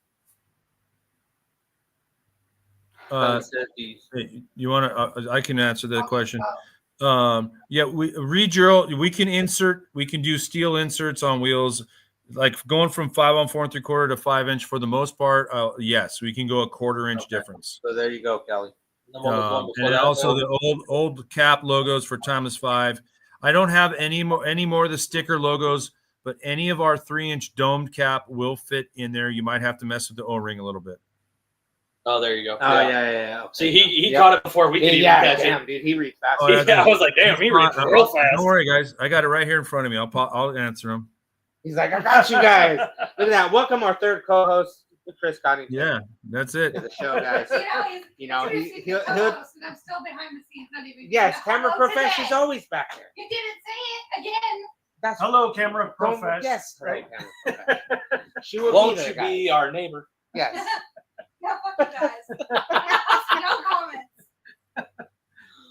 You want to? I can answer that question. Yeah, we can do steel inserts on wheels. like going from 5 on 4 3/4 to 5-inch for the most part. Yes, we can go a 1/4 inch difference. So there you go, Kelly. And then what was one And before then that? also the old cap logos for Timeless 5. I don't have any more of the sticker logos, but any of our 3-inch domed cap will fit in there. You might have to mess with the O-ring a little bit. Oh, there you go. Oh yeah. Okay. See, he Yep. caught it before we could even Yeah, catch damn, it. dude, he reads fast. Oh, yeah, Yeah, I was like, damn, he reads real fast. Don't worry, guys. I got it right here in front of me. I'll answer them. He's like, I got you guys. Look at that. Welcome our third co-host, Chris Coddington. Yeah, that's it. To the show, guys. You know, introducing he'll the co-host, and I'm still behind the scenes, not even. yes, saying camera hello profession's today. always back there. You didn't say it again. That's Hello, camera don't- profesh. Yes, Right. camera profession. She will Won't be there, you guys. be our neighbor? Yes. No, fuck you guys. No comments.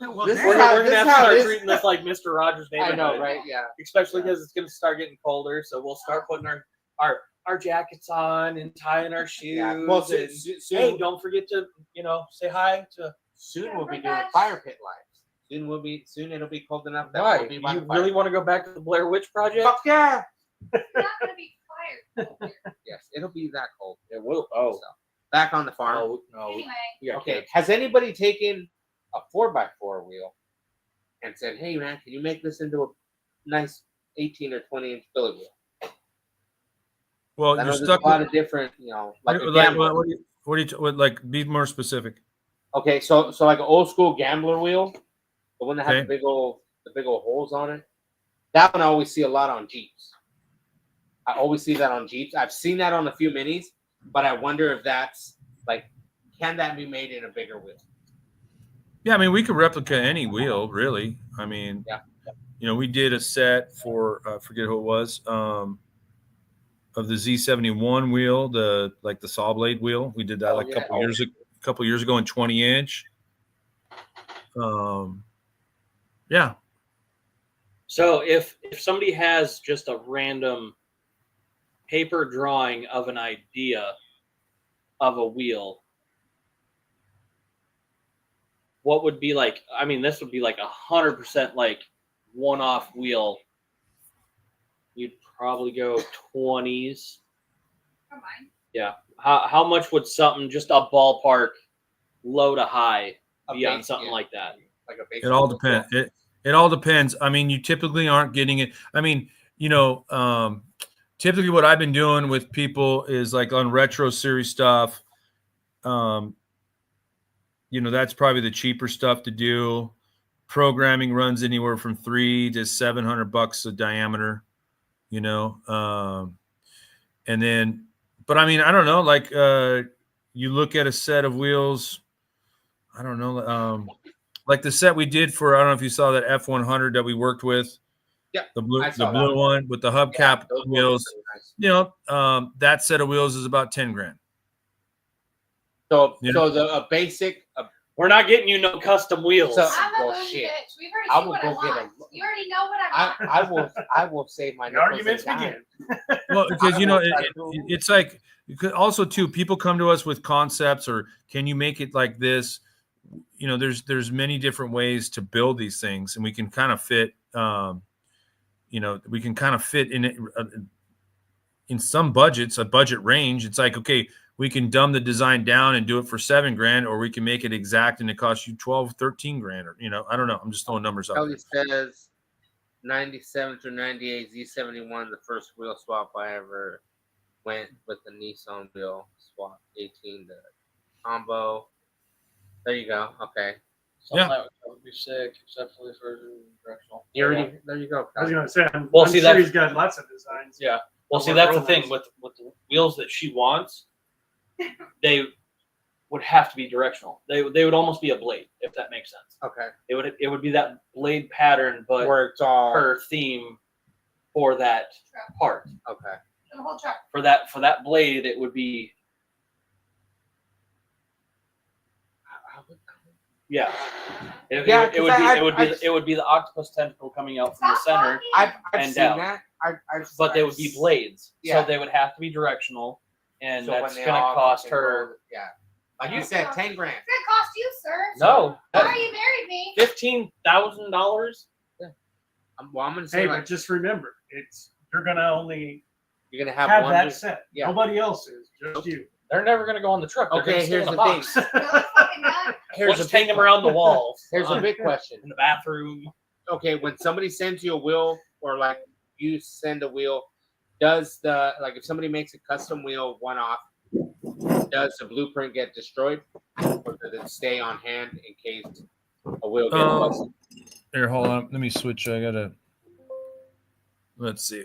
Well, This damn. is We're how- gonna this have is to how start it is. treating this like Mr. Rogers' I neighborhood. know, right? Yeah. Especially because it's gonna start getting colder, so we'll start putting our jackets on and tying our shoes. Yeah. Well, and, hey, don't forget to say hi to. soon we'll be doing fire pit lives. Soon it'll be cold enough that Why? we'll be by You the fire really pit. want to go back to the Blair Witch Project? Fuck yeah. It's not gonna be fired. Yes, it'll be that cold. It will. Oh, So, back on the farm. no, no. Anyway, We got Okay. kids. Has anybody taken a 4x4 wheel and said, "Hey man, can you make this into a nice 18 or 20-inch billet wheel?" Well, I know you're there's stuck a lot with of different, like a like, gambler. like be more specific. Okay, so like an old school gambler wheel, the one that has Okay. the big old holes on it. That one I always see a lot on Jeeps. I always see that on Jeeps. I've seen that on a few minis, but I wonder if that's like, can that be made in a bigger wheel? Yeah, I mean, we could replicate any wheel, really. I mean, Yeah. We did a set for I forget who it was, of the Z71 wheel, the saw blade wheel. We did that Oh, a yeah. couple years ago in 20-inch. Yeah. So if somebody has just a random paper drawing of an idea of a wheel, what would be like? I mean, this would be like 100% like one-off wheel. You'd probably go 20s. come on. Yeah. How much would something, just a ballpark, low to high, A be on base- something yeah. like that? Like a basic It all wheel. depends. It all depends. I mean, you typically aren't getting it. I mean, typically what I've been doing with people is like on retro series stuff. That's probably the cheaper stuff to do. Programming runs anywhere from $300 to $700 a diameter. And then, but I mean, I don't know. Like, you look at a set of wheels. I don't know. Like the set we did for, I don't know if you saw that F100 that we worked with. Yeah, The blue, I saw the blue that. one with the hubcap those wheels. pretty nice. That set of wheels is about $10,000. So Yeah. a basic. We're not getting you no custom wheels. So- I'm a well, bougie shit. bitch. We've already I seen will what go I get want. a- You already know what I want. I will save my The nickels arguments and begin. dimes. Well, because I will try to- it's like also too, people come to us with concepts or can you make it like this? There's many different ways to build these things, and we can kind of fit. We can kind of fit in it in some budgets, a budget range. It's like, okay, we can dumb the design down and do it for $7,000, or we can make it exact and it costs you $12,000, $13,000, or I don't know. I'm just throwing numbers out Kelly there. says 97 through 98 Z71, the first wheel swap I ever went with the Nissan wheel swap 18 to combo. There you go. Okay. Something Yeah. like that would be sick, exceptionally for directional. You already there you go. I was Kelly. gonna say, I'm, Well, I'm see, sure that's- he's got lots of designs. Yeah. Well, see, Or that's the rollers. thing with the wheels that she wants. They would have to be directional. They would almost be a blade, if that makes sense. Okay. It would be that blade pattern, but Where it's all her theme for that part. okay. The whole truck. For that blade, it would be yeah. It would be the octopus tentacle coming out from the Stop center, talking. I've And seen down. that. but they would be blades, Yeah. so they would have to be directional, and So when that's they gonna all cost fucking her roll- yeah. Like you said, 10 grand. It's gonna cost you, sir. no Why you married me? $15,000. Well, I'm gonna say Hey, like but just remember, you're gonna only You're gonna have Have one. that set. Yeah. Nobody else is, just you. They're never going to go on the truck. They're Okay, gonna stay here's in a the box. thing. Really fucking not. We'll Here's just a hang them around the walls. Here's a big question. In the bathroom. Okay, when somebody sends you a wheel, or like you send a wheel, does the if somebody makes a custom wheel one off, does the blueprint get destroyed, or does it stay on hand in case a wheel gets busted? Here, hold on. Let me switch. I gotta. Let's see.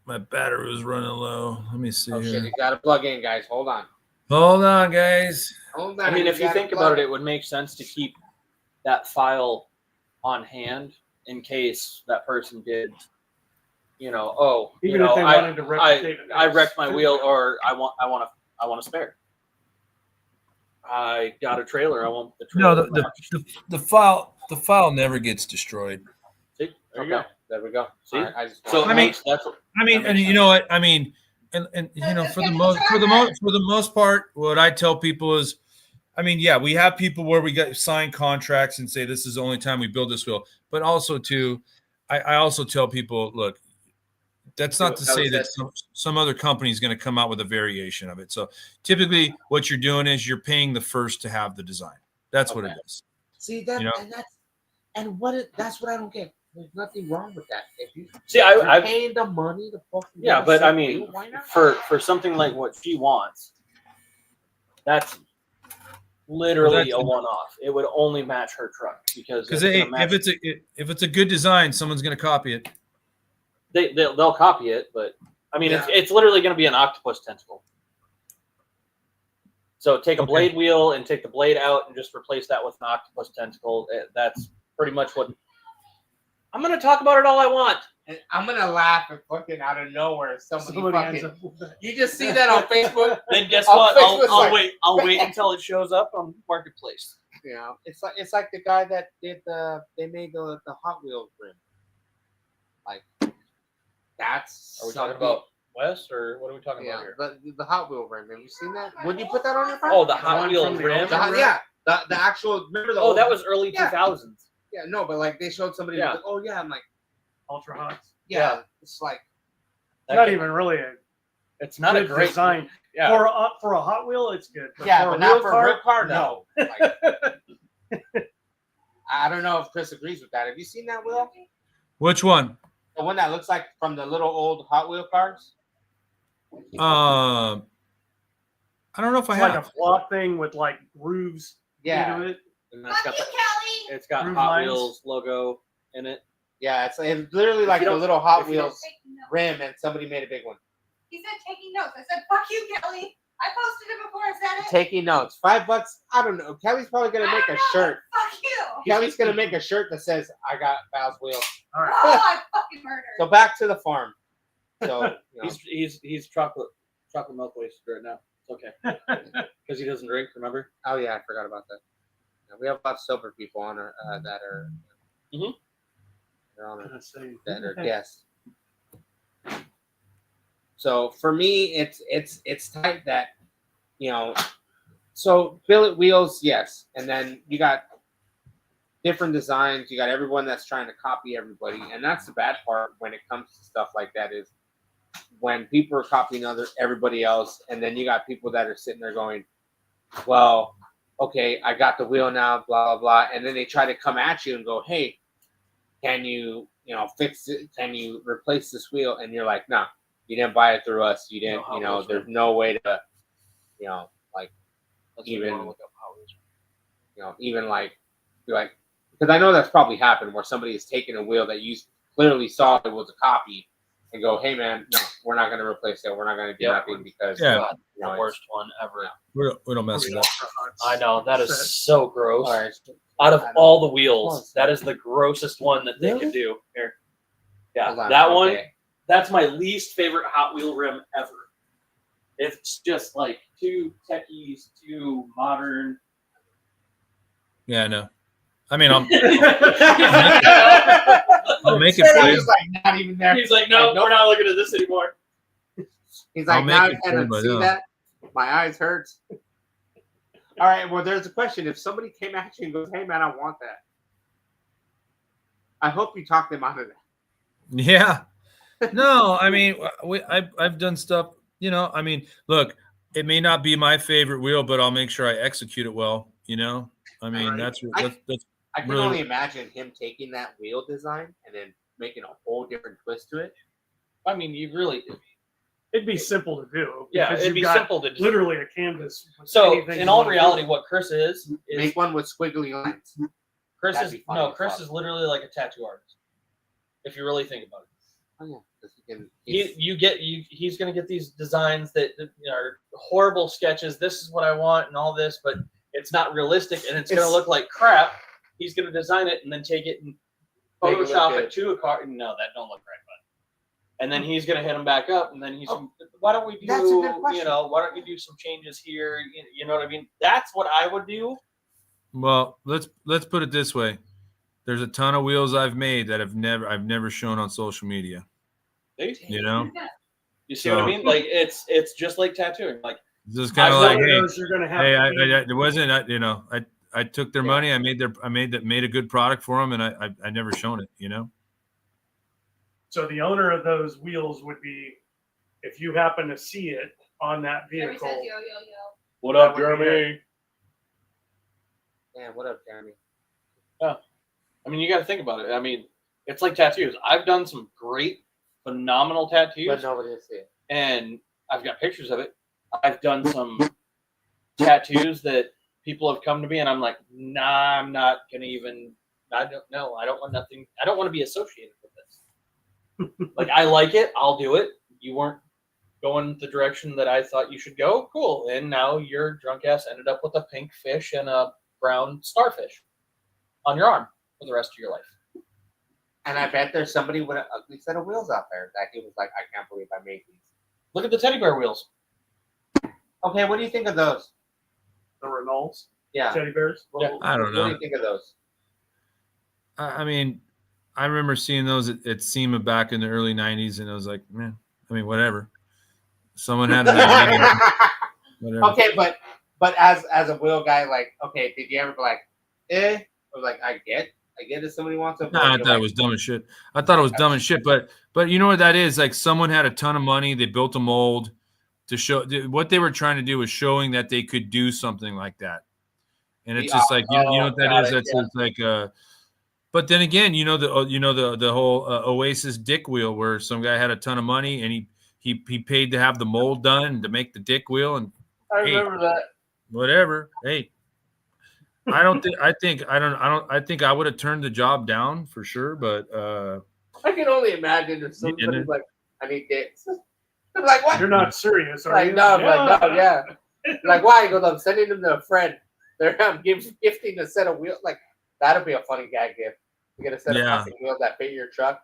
My battery was running low. Let me see Oh here. shit! You gotta plug in, guys. Hold on. Hold on, guys. Hold on. I mean, if you gotta think plug about it, it would make sense to keep that file on hand in case that person did, Even if they wanted to replicate it. I wrecked my wheel, or I want a spare. I got a trailer. I want the trailer. No, the file never gets destroyed. See, there you Okay, go. there we go. See? All right, I just So I mean- that's I mean, That and makes you know what? I mean, and you know, for the most part, what I tell people is, I mean, yeah, we have people where we get signed contracts and say this is the only time we build this wheel, but also too, I also tell people, look, that's not to say that some other company is going to come out with a variation of it. So typically, what you're doing is you're paying the first to have the design. That's what it is. see that, You know? that's what I don't get. There's nothing wrong with that. If you See, you're I paying the money to fucking yeah, get a but I set mean, wheel, why not? for something like what she wants, that's literally a one-off. It would only match her truck because Because it's gonna match. if it's a good design, someone's going to copy it. They'll copy it, but I mean, Yeah. it's literally going to be an octopus tentacle. So take a Okay. blade wheel and take the blade out and just replace that with an octopus tentacle. That's pretty much what. I'm going to talk about it all I want. And I'm gonna laugh and fucking out of nowhere somebody Somebody ends fucking. up with that. You just see that on Facebook? Then guess Oh, what? Facebook's I'll like- wait. I'll wait until it shows up on Marketplace. You know, it's like the guy that did they made the Hot Wheels rim. Like that's Are we talking something- about Wes or what are we talking about yeah here? the Hot Wheel rim? Have you seen that? Would you put that on your phone? Oh, the one Hot Wheels from the rim. Ultra Rim? yeah the actual remember the Oh, old, that was early Yeah. 2000s. yeah no but like they showed somebody Yeah. like, oh yeah I'm like Ultra Hots. yeah it's like It's not even really a It's not a good great design. Yeah. For a Hot Wheel, it's good. yeah for but a not real for car, a real car no. Like, I don't know if Chris agrees with that. Have you seen that wheel? Which one? The one that looks like from the little old Hot Wheel cars? I don't know if I It's like have. a flop thing with like grooves Yeah. into it. And it's Fuck got you, the, Kelly. it's got Groove Hot lines. Wheels logo in it. Yeah, it's literally like you the don't- little Hot if you don't- Wheels Taking notes. rim, and somebody made a big one. He said taking notes. I said, fuck you, Kelly. I posted it before I said it. Taking notes. $5. I don't know. Kelly's probably gonna make a shirt. Fuck you. Kelly's gonna make a shirt that says "I got Val's wheel." All right. Oh, I fucking murdered. So back to the farm. So you know, He's chocolate milk wasted right now. It's okay because he doesn't drink. Remember? oh yeah, I forgot about that. Yeah, we have a lot of sober people on our that are. Mhm. They're on our, Gonna say, that are guests. So for me, it's tight that, you know, so billet wheels, yes, and then you got different designs. You got everyone that's trying to copy everybody, and that's the bad part when it comes to stuff like that is when people are copying everybody else, and then you got people that are sitting there going, well, okay, I got the wheel now, blah blah blah, and then they try to come at you and go, hey, can you fix it? Can you replace this wheel? And you're like, nah. You didn't buy it through us. You didn't, No, Hot Wheels, there's no way to, like, That's Even- what you wanna look up Hot Wheels. even like, be like, because I know that's probably happened where somebody has taken a wheel that you clearly saw it was a copy and go, hey man, no, we're not going to replace it. We're not going to do Yeah. nothing because, Yeah. God, you know, the it's- worst one ever. We don't mess with that. I know that is so gross. all right. Out of I know. all the wheels, that is the grossest one that they Really? can do. Here, yeah, Hold on, that one. okay. That's my least favorite Hot Wheel rim ever. It's just like too techies, too modern. Yeah, I know. I mean, I'll make it for you. He's like not even there. He's like, no, Like, nope. we're not looking at this anymore. He's I'll like, make now it I for you, can't but see no. that. My eyes hurts. All right. Well, there's a question. If somebody came at you and goes, "Hey, man, I want that," I hope you talk them out of that. Yeah. No, I mean, I've done stuff. You know, I mean, look, it may not be my favorite wheel, but I'll make sure I execute it well. You know, I mean, Right. that's I can really only imagine him taking that wheel design and then making a whole different twist to it. I mean, you really, It'd be simple to do. yeah, because it'd you've be got simple to just. literally a canvas. with So, anything in you all wanna do. reality, what Chris is Make one with squiggly lines. Chris that'd is be funny as Chris fuck. is literally like a tattoo artist. If you really think about it. Oh yeah, 'cause he can. He's going to get these designs that are horrible sketches. This is what I want and all this, but it's not realistic and it's going to look like crap. He's going to design it and then take it and Make it look Photoshop good. it to a car. No, that don't look right, bud. And then he's going to hit him back up, and then he's, why don't we do, That's a good question. why don't you do some changes here? You know what I mean? That's what I would do. well. Let's put it this way. There's a ton of wheels I've made that I've never shown on social media. You know, You see what I So- mean? Like it's just like tattooing. Like just kind of I've like, done hey, Those you're gonna have hey, to I, paint. it wasn't, I took their Yeah. money. I made a good product for them, and I never shown it. You know. So the owner of those wheels would be, if you happen to see it on that Jeremy vehicle. says yo yo yo. what That up, would be Jeremy? Man, what up, Jeremy? I mean, you got to think about it. I mean, it's like tattoos. I've done some great, phenomenal tattoos, But nobody will see it. and I've got pictures of it. I've done some tattoos that people have come to me, and I'm like, nah, I'm not gonna even. I don't know. I don't want nothing. I don't want to be associated with this. Like, I like it. I'll do it. You weren't going the direction that I thought you should go. Cool. And now your drunk ass ended up with a pink fish and a brown starfish on your arm for the rest of your life. And I bet there's somebody with an ugly set of wheels out there that he was like, I can't believe I made these. Look at the teddy bear wheels. Okay, what do you think of those? The Renaults, Yeah. teddy bears. Yeah. I don't What do know. you think of those? I mean, I remember seeing those at SEMA back in the early '90s, and I was like, man, I mean, whatever. Someone had an idea. Whatever. Okay, but as a wheel guy, like, okay, did you ever be like, or like, I get if somebody wants to. Nah, I thought it was dumb as shit. I thought it was dumb as shit, but you know what that is? Like, someone had a ton of money, they built a mold to show what they were trying to do was showing that they could do something like that. And it's just like, you know what that got is? it, That's yeah. just like but then again, the whole Oasis dick wheel where some guy had a ton of money and he paid to have the mold done to make the dick wheel, and I Hey. remember that. whatever. Hey, I think I would have turned the job down for sure, but I can only imagine if somebody's And- like, I need dicks. I'm like, what? You're not serious, are Like, you? no, I'm like, no, yeah. Like, why? He goes, I'm sending them to a friend. I'm gifting a set of wheels. Like, that'd be a funny gag gift. You get a set Yeah. of fucking wheels that fit your truck.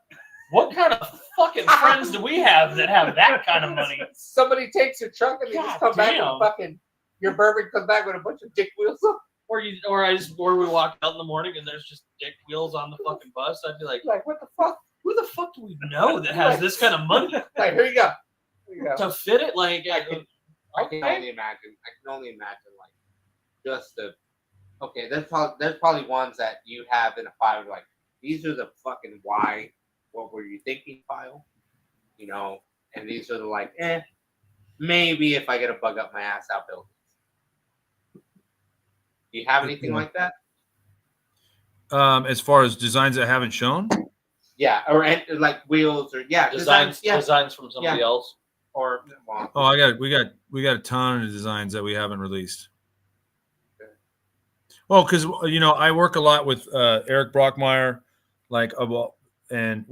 What kind of fucking friends do we have that have that kind of money? Somebody takes your truck and they just God come back damn. with fucking, your bourbon comes back with a bunch of dick wheels on. Or we walk out in the morning and there's just dick wheels on the fucking bus. I'd be like, Like, what the fuck? who the fuck do we know that has this kind of money Like, here you go. Here you go. to fit it? Like, I can okay. only imagine. Like, just the. Okay, there's probably ones that you have in a file. Like, these are the fucking why. What were you thinking file? You know, and these are the like, maybe if I get a bug up my ass, I'll build it. Do you have anything like that? as far as designs I haven't shown, Yeah, or like wheels, or Designs Yeah, from somebody else. or well, oh, we got a ton of designs that we haven't released. Well, because I work a lot with Eric Brockmeyer, like and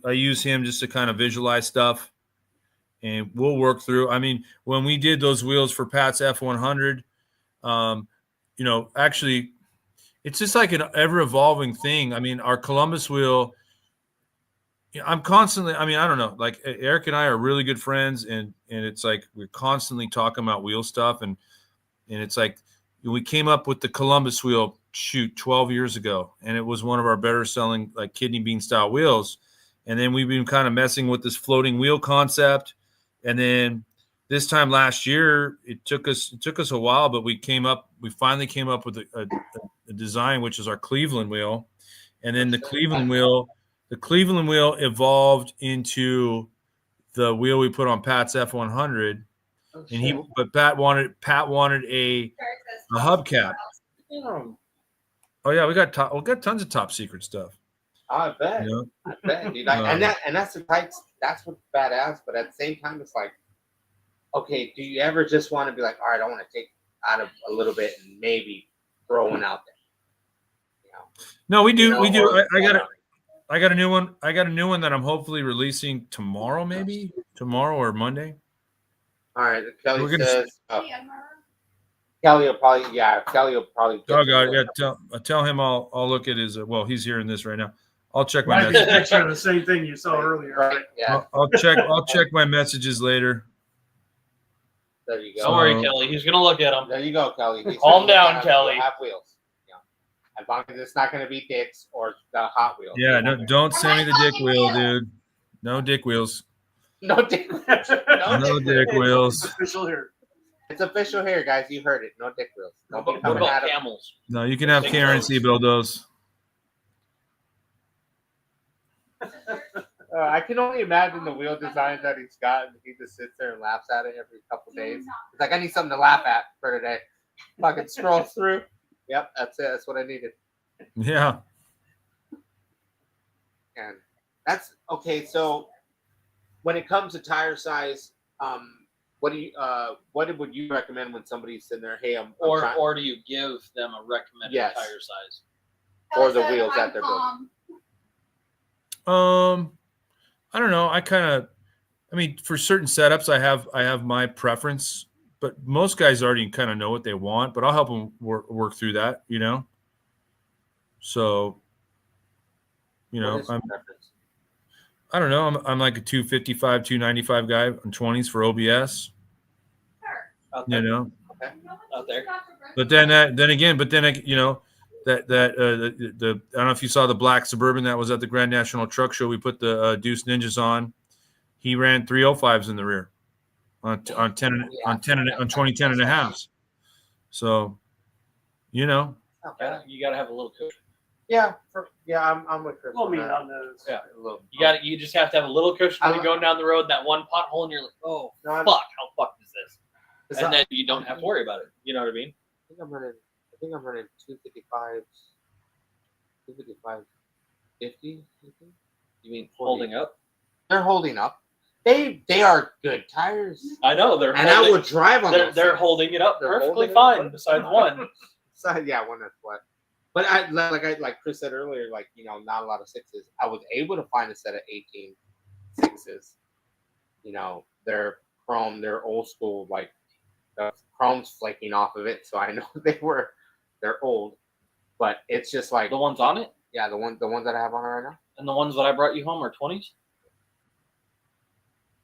I use him just to kind of visualize stuff, and we'll work through. I mean, when we did those wheels for Pat's F100, actually, it's just like an ever evolving thing. I mean, our Columbus wheel. I'm constantly. I mean, I don't know. Like Eric and I are really good friends, and it's like we're constantly talking about wheel stuff, and it's like we came up with the Columbus wheel 12 years ago, and it was one of our better selling like kidney bean style wheels. And then we've been kind of messing with this floating wheel concept, and then this time last year it took us a while, but we finally came up with a design, which is our Cleveland wheel, and then the Cleveland wheel evolved into the wheel we put on Pat's F100, and Pat wanted a hubcap. Oh yeah, we got tons of top secret stuff. I bet. You know? I bet, dude. And that's the type. That's what's badass. But at the same time, it's like, okay, do you ever just want to be like, all right, I want to take out of a little bit and maybe throw one out there? You know? No, we do. You know, we do. or- I got a new one. I got a new one that I'm hopefully releasing tomorrow, maybe tomorrow or Monday. All right. Kelly We're gonna- says. Kelly will probably. Yeah, Kelly will probably. Oh God, yeah. Tell him I'll look at his. Well, he's hearing this right now. I'll check my Might be a messages. picture of the same thing you saw earlier. Right. Yeah. I'll check my messages later. There you go. Don't worry, Kelly. He's gonna look at them. There you go, Kelly. He Calm said down, you'll Kelly. Have wheels. You know, as long as it's not going to be dicks or the Hot Wheels. Yeah, don't send me the dick wheel, dude. No dick wheels. No dick. No dick wheels. It's official here. It's official here, guys. You heard it. No dick wheels. Don't be What coming about at him. camels? No, you can have Big Karen toes. Seabill those. I can only imagine the wheel design that he's got, and he just sits there and laughs at it every couple days. It's like, I need something to laugh at for today. Fucking scroll through. Yep, that's it. That's what I needed. Yeah. And that's okay. So when it comes to tire size, what would you recommend when somebody's sitting there? Hey, I'm trying, Or do you give them a recommended Yes. tire size? or the wheels that they're building. I don't know. I mean, for certain setups, I have my preference, but most guys already kind of know what they want. But I'll help them work through that, you know. So, you know, What is your preference? I don't know. I'm like a 255, 295 guy on 20s for OBS, Out you there. know. Out there. But then you know, the I don't know if you saw the black Suburban that was at the Grand National Truck Show. We put the Deuce Ninjas on. He ran 305s in the rear on 2010 and a halves. So, you know, Not bad. You gotta have a little cushion. Yeah, I'm with Chris. We'll on meet that. on those. Yeah. A little- You just have to have a little cushion when you're going down the road, that one pothole, and you're like, oh No, I'm- fuck, how fucked is this? It's And not- then you don't have to worry about it. You know what I mean? I think I'm running 255s, 255, 50. You mean holding up? They're holding up. They are good tires, I know they're and holding, I would drive on those. they're things. holding it up They're perfectly holding it fine. up. Besides one, So, yeah, one that's what. But like Chris said earlier, like, you know, not a lot of sixes. I was able to find a set of 18 sixes. You know, they're chrome, they're old school, like the chrome's flaking off of it, so I know they're old. But it's just like the ones on it yeah, the ones that I have on right now. and the ones that I brought you home are 20s.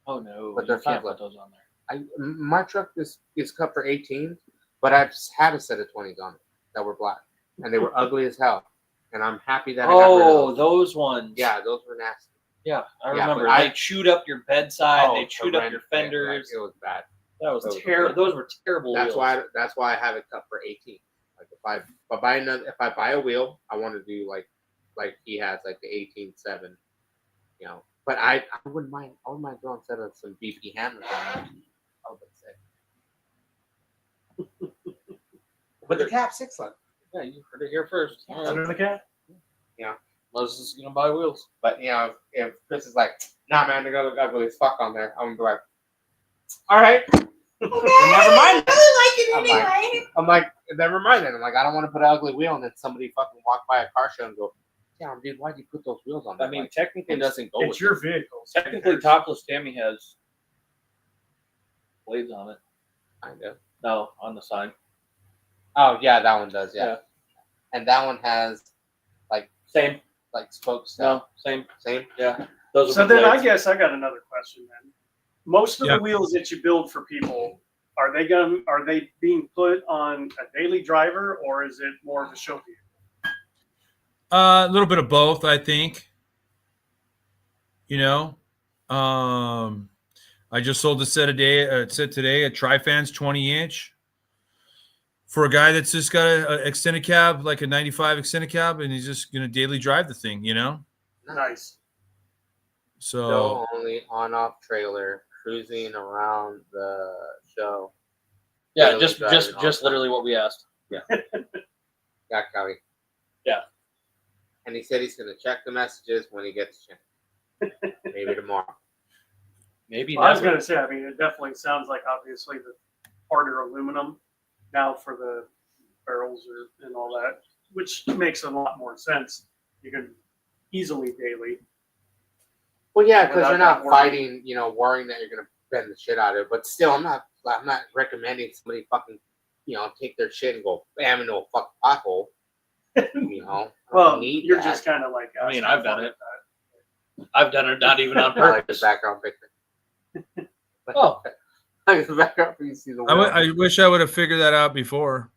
Oh no, But you they're can't flat. put those on there. My truck is cut for 18s, but I've had a set of 20s on it that were black, and they were ugly as hell. And I'm happy that I got rid Oh, of those. those ones. Yeah, those were nasty. Yeah, I Yeah, remember. but They chewed up your bedside. They chewed up your horrendous. Yeah, fenders. like, it was bad. That was those were terrible. bad. Those were terrible. That's wheels. why I have it cut for 18. Like if I buy a wheel, I want to do like he has, like the 18.7. You know, but I wouldn't mind. I wouldn't mind throwing set of some BP hammers on it. I would say. But the cap 6 lug. Yeah, you heard it here first. All right. Under the cat. Let's just gonna buy wheels. But you know, if Chris is like, nah, man, they're gonna look ugly as fuck on there, I'm gonna be like, all right, never mind. I'm like, never mind then. I'm like, I don't want to put an ugly wheel and then somebody fucking walk by a car show and go, damn, dude, why'd you put those wheels on there? I mean, Like, technically, it doesn't go. It's with your it. vehicle. technically, topless Tammy has blades on it. Kind of. No, on the side. Oh yeah, that one does. Yeah. Yeah. And that one has Same. like spokes. No, same. Same. Yeah. Those So are the then I blades. guess I got another question then. Most of Yeah. the wheels that you build for people, are they being put on a daily driver or is it more of a show vehicle? A little bit of both, I think. You know, I just sold a set today, a Trifans 20-inch for a guy that's just got an extended cab, like a 95 extended cab, and he's just gonna daily drive the thing. You know, Nice. So Show only on-off trailer cruising around the show. Yeah, Daily just driving all the time. literally what we asked. Yeah, Cody. Yeah. And he said he's going to check the messages when he gets a chance. Maybe tomorrow. Maybe Well, I was never. going to say, I mean, it definitely sounds like obviously the harder aluminum now for the barrels and all that, which makes a lot more sense. You can easily daily. Well, yeah, because Without you're not that worry. fighting, worrying that you're going to bend the shit out of it. But still, I'm not recommending somebody fucking, take their shit and go bam into a fucking pothole. I don't Well, need you're that. just kind of like, I mean, asking I've done for it. I've done it not even on I like the purpose. background picture. Oh. I like the background you see the wheel. I wish I would have figured that out before.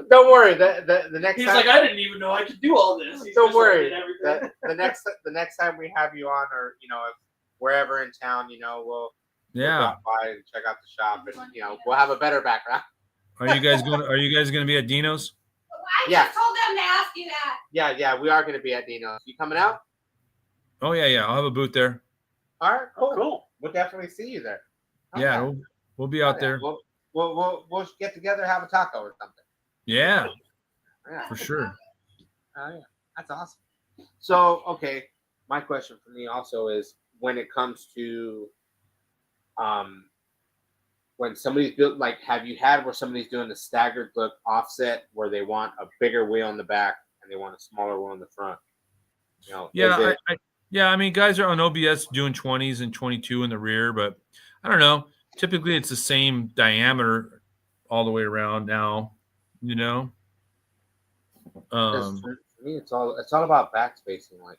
Don't worry. The next He's time, like, I didn't even know I could do all this. He's Don't just worry. looking at everything. the next time we have you on, or if wherever in town, we'll Yeah. drop by and check out the shop, and we'll have a better background. Are you guys going to be at Dino's? I Yeah. just told them to ask you that. Yeah, we are going to be at Dino's. You coming out? Oh yeah. I'll have a booth there. All right, cool. Cool. We'll definitely see you there. Yeah, Okay. we'll be out Yeah, there. We'll get together, have a taco or something. Yeah, Yeah. for sure. Oh yeah, that's awesome. So, okay, my question for me also is when it comes to, when somebody's built, like, have you had where somebody's doing the staggered look offset where they want a bigger wheel in the back and they want a smaller wheel in the front? Yeah, I mean, guys are on OBS doing 20s and 22 in the rear, but I don't know. Typically, it's the same diameter all the way around now. For me, it's all about back spacing, like,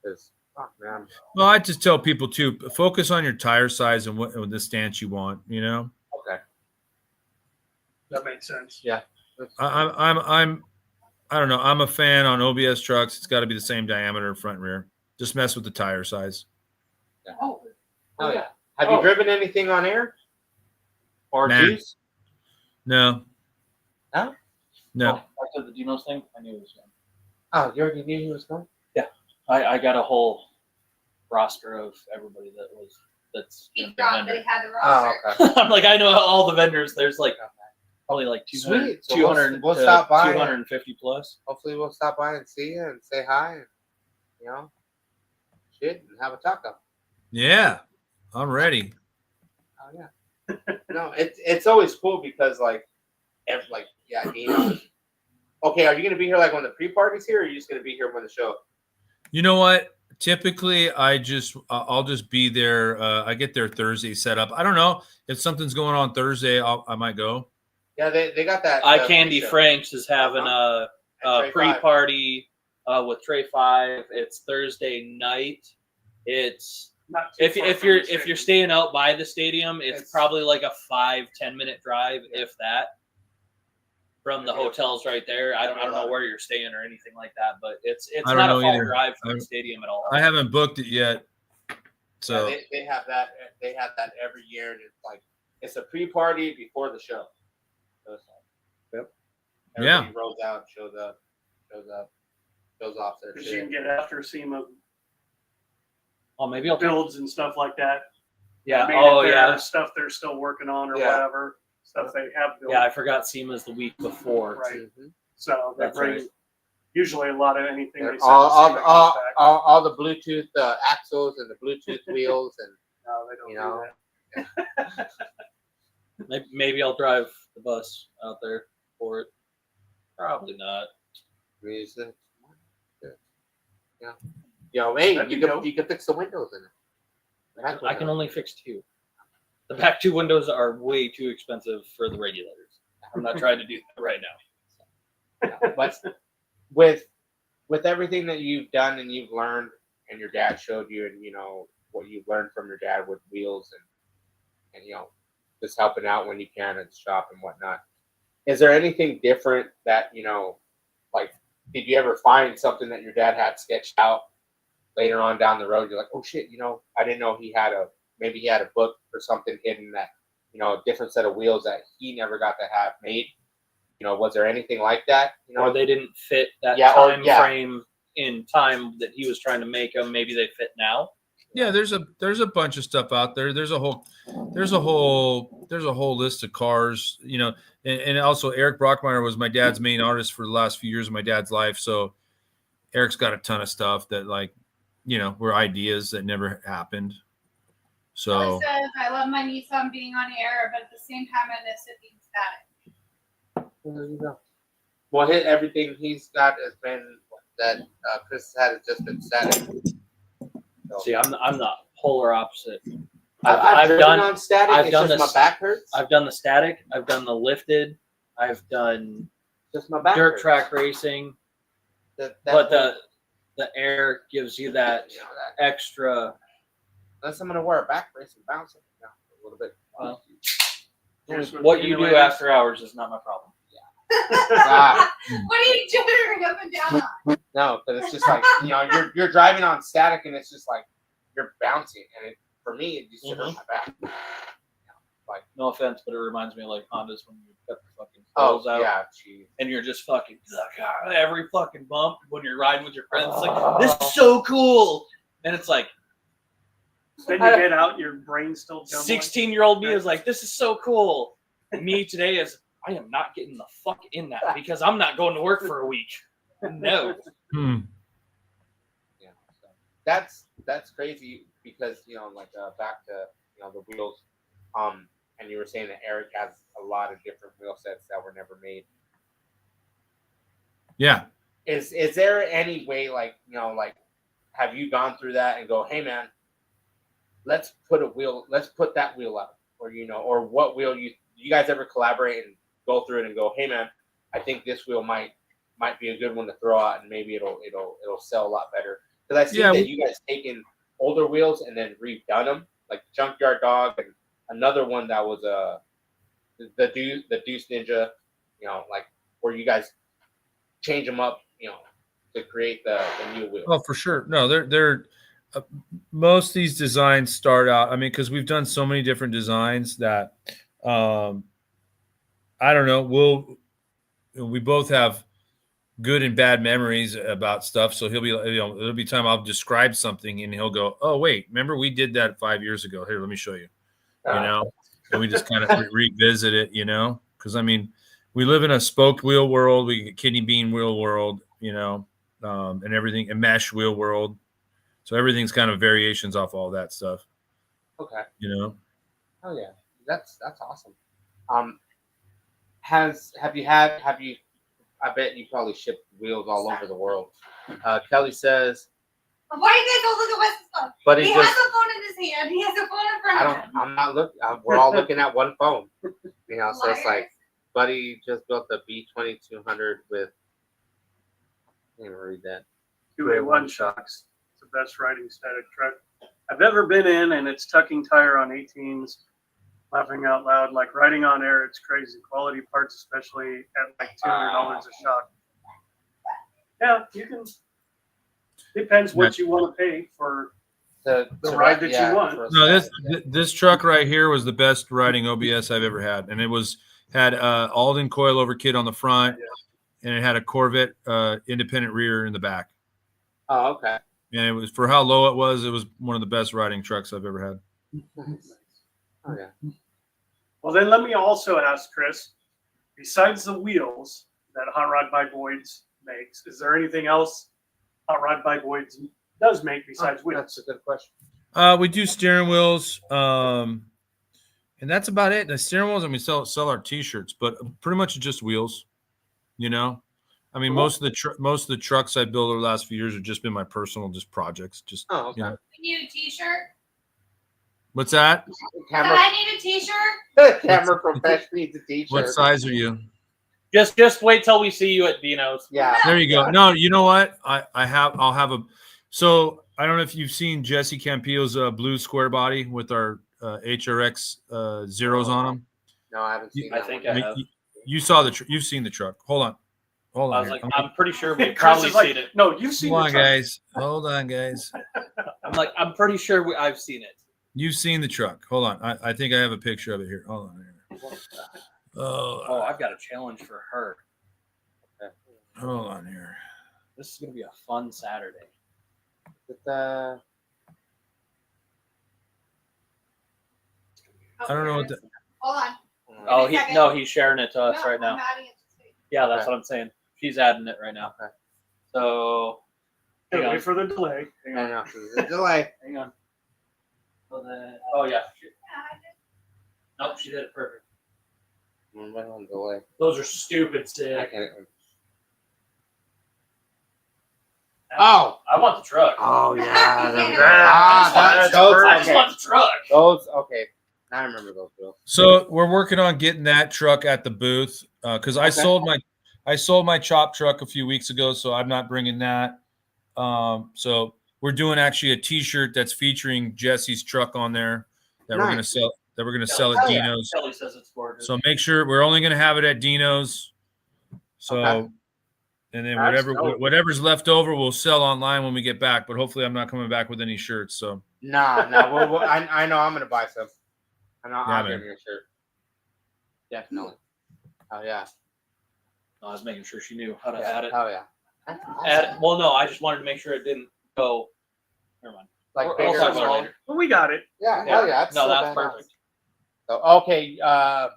because fuck, man. Well, I just tell people too, focus on your tire size and what the stance you want. Okay. That makes sense. Yeah. I don't know. I'm a fan on OBS trucks. It's got to be the same diameter front and rear. Just mess with the tire size. Oh yeah. Have you driven anything on air or Nah. juice? No. No? No. Back to the Dino's thing. I knew it was going. Oh, you already knew he was going? I got a whole roster of everybody that's He gonna be a forgot that he vendor. had the Oh, roster. okay. I'm like, I know all the vendors. There's like probably like 200, Sweet. So 200 we'll to stop by 250 plus. Hopefully we'll stop by and see you and say hi and, shit, and have a taco. Yeah. I'm ready. Oh, yeah. No, it's always cool because, okay, are you going to be here, like, when the pre-party's here, or are you just going to be here when the show? You know what? Typically, I'll just be there. I get there Thursday set up. I don't know if something's going on Thursday. I might go. Yeah, they got that. Eye Candy pre-show. Franks is having And a Trey pre-party with Trey 5. It's Thursday night. It's Not too if far from you're the if stadium. you're staying out by the stadium, it's probably like a 5-10 minute drive, if that, from the hotels right there. I don't know where you're staying or anything like that, but it's I don't not a know far either. drive from the stadium at all. I haven't booked it yet. So Yeah, they have that. They have that every year, and it's a pre-party before the show. So it's like, Yep. Everybody rolls out, shows off their Because you can shit. get after SEMA Oh, maybe I'll builds and stuff like that. Yeah. Made Oh, it there, yeah. Stuff they're still working on or Yeah. whatever. Stuff they have built. Yeah, I forgot SEMA's the week before. Right. Mhm. So they That's bring right. usually a lot of anything they send All, to SEMA all, comes back. all the Bluetooth axles and the Bluetooth wheels and No, they don't you know. do that. Maybe I'll drive the bus out there for it. Probably not. music. Yeah. Hey, That'd be you dope. can fix the windows in it. Back I can windows. only fix 2. The back 2 windows are way too expensive for the regulators. I'm not trying to do that right now. Yeah, but with everything that you've done and you've learned, and your dad showed you, and what you've learned from your dad with wheels and just helping out when you can at the shop and whatnot. Is there anything different that like, did you ever find something that your dad had sketched out later on down the road? You're like, oh shit, I didn't know maybe he had a book or something hidden that a different set of wheels that he never got to have made. Was there anything like that? Or they didn't fit that Yeah, time frame in time that he was trying to make them, maybe they fit now. Yeah, there's a bunch of stuff out there. There's a whole list of cars, you know, and also Eric Brockmeyer was my dad's main artist for the last few years of my dad's life. So Eric's got a ton of stuff that, like, you know, were ideas that never happened. Kelly So says, I love my Nissan being on air, but at the same time, I miss it being static. There you go. Well, everything he's got has been that Chris had has just been static. So, See, I'm the polar opposite. I've driven done on static. I've It's done just this- my back hurts. I've done the static. I've done the lifted. I've done Just my back dirt hurts. track racing. But the air gives you that you know, that extra. unless I'm gonna wear a back brace and bounce it a little bit. Well, Here's what you do anyways. after hours is not my problem. Ah, What are you jittering up and down on? no, but it's just like, you know, you're driving on static and it's just like you're bouncing, and for me it just hurt my back. No offense, but it reminds me of like Hondas when you cut the fucking Oh coils out yeah, geez. and you're just fucking every fucking bump when you're riding with your friends. It's like, this is so cool. And it's like Then you get out, your brain's still jumbling. 16-year-old me is like, this is so cool. And me today is, I am not getting the fuck in that because I'm not going to work for a week. No. Yeah, so that's crazy because, you know, like back to, you know, the wheels, and you were saying that Eric has a lot of different wheel sets that were never made. yeah, Is there any way, like, you know, like, have you gone through that and go, hey man, let's put that wheel up, or, you know, or what wheel you guys ever collaborate and go through it and go, hey man, I think this wheel might be a good one to throw out and maybe it'll sell a lot better. Because I see that you guys taken older wheels and then redone them, like Junkyard Dog and another one that was the Deuce Ninja, you know, like where you guys change them up, you know, to create the new wheel. oh, for sure. No, they're most of these designs start out. I mean, because we've done so many different designs that I don't know. We both have good and bad memories about stuff. So he'll be, you know, there'll be time I'll describe something and he'll go, "Oh wait, remember we did that 5 years ago? Here, let me show you." You know, and we just kind of revisit it. You know, because I mean, we live in a spoked wheel world, we get kidney bean wheel world, you know, and everything, a mesh wheel world. So everything's kind of variations off all that stuff. Okay. You know. Oh yeah, that's awesome. I bet you probably shipped wheels all over the world. Kelly says, Why you guys don't look at Wes's phone? but He he has just, a phone in his hand. He has a phone in front of him. I'm not looking, we're all looking at one phone. You know, so it's Liars. like, buddy just built a B2200 with, I can't even read that. 2A1 shocks. It's the best riding static truck I've ever been in, and it's tucking tire on 18s. Laughing out loud, like riding on air, it's crazy. Quality parts, especially at like $200 a shock. Yeah, you can. Depends what you want to pay for The ride that you want. for a No, static. this truck right here was the best riding OBS I've ever had, and it had Alden coilover kit on the front, and it had a Corvette independent rear in the back. Oh, okay. And it was, for how low it was one of the best riding trucks I've ever had. Nice. Oh yeah. Well, then let me also ask Chris, besides the wheels that Hot Rod by Boyd's makes, is there anything else Hot Rod by Boyd's does make besides wheels? That's a good question. We do steering wheels, and that's about it. The steering wheels, and we sell our T-shirts, but pretty much just wheels. You know, I mean, Cool. most of the trucks I built over the last few years have just been my personal projects. Just Oh, okay. you know. We need a t-shirt. What's that? Said Camera, I need a t-shirt. camera professional needs a t-shirt. What size are you? Just wait till we see you at Dino's. Yeah. There you go. No, you know what? I'll have a. So I don't know if you've seen Jesse Campillo's blue square body with our HRX zeros on them. No, I haven't seen I that think one. I have. You saw you've seen the truck. Hold on. I was here. like, I'm pretty sure we've Chris probably is like, seen it. no, you've seen Hold the on, truck. guys. Hold on, guys. I'm like, I'm pretty sure I've seen it. You've seen the truck. Hold on. I think I have a picture of it here. Hold on. Here. Oh, I've got a challenge for her. Hold on here. This is gonna be a fun Saturday. But, I don't know what the, Hold on. Oh, Give me a second. he's sharing it to us No, right now. I'm adding it to Facebook. Yeah, that's Okay. what I'm saying. She's adding it right now. Okay. So hang on. Wait for the delay. Hang I on. know. There's a delay. Hang on. So then, oh yeah. Yeah, I did. Nope, she did it perfect. I'm right on delay. Those are stupid, I Sid. can't. Oh. I want the truck. Oh yeah. That's That's those. perfect. I just want the truck. Those. Okay. I remember those bills. so we're working on getting that truck at the booth because I sold my chop truck a few weeks ago, so I'm not bringing that. So we're doing actually a T-shirt that's featuring Jesse's truck on there that we're gonna sell. That we're gonna sell at Oh, yeah. Dino's. Kelly says it's gorgeous. So make sure we're only gonna have it at Dino's. So, Okay. and then That's whatever dope. whatever's left over, we'll sell online when we get back. But hopefully, I'm not coming back with any shirts. So Nah. I know I'm gonna buy some. I know Yeah, I'll man. give you a shirt. Definitely. Oh yeah. I was making sure she knew how to Yeah. add it. Oh yeah. Add it. Well, no, I just wanted to make sure it didn't go. Never mind. Like We'll bigger. talk about it later. But we got it. Yeah. Hell yeah. That's No, so that's badass. perfect. So okay.